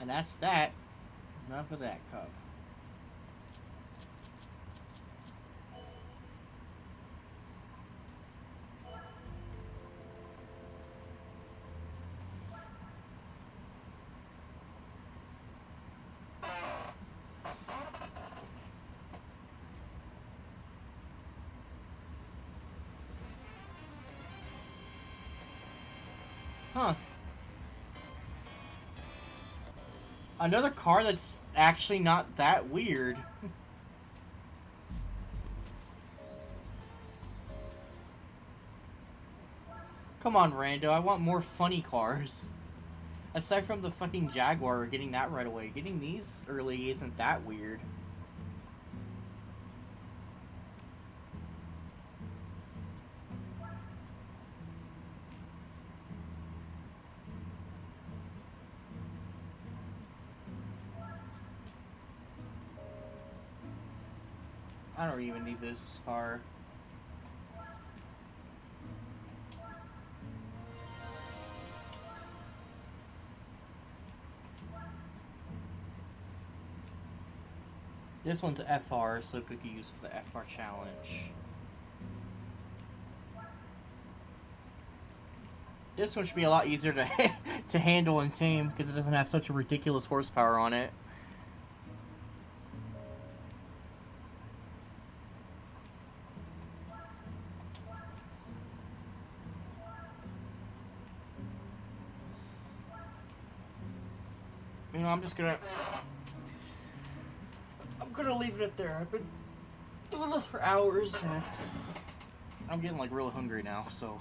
And that's that. Enough of that cup. Huh. Another car that's actually not that weird. Come on, Rando. I want more funny cars. Aside from the fucking Jaguar, getting that right away. Getting these early isn't that weird. I don't even need this car. This one's FR, so it could be used for the FR challenge. This one should be a lot easier to to handle and tame because it doesn't have such a ridiculous horsepower on it. You know, I'm gonna leave it there. I've been doing this for hours. And I'm getting like really hungry now, so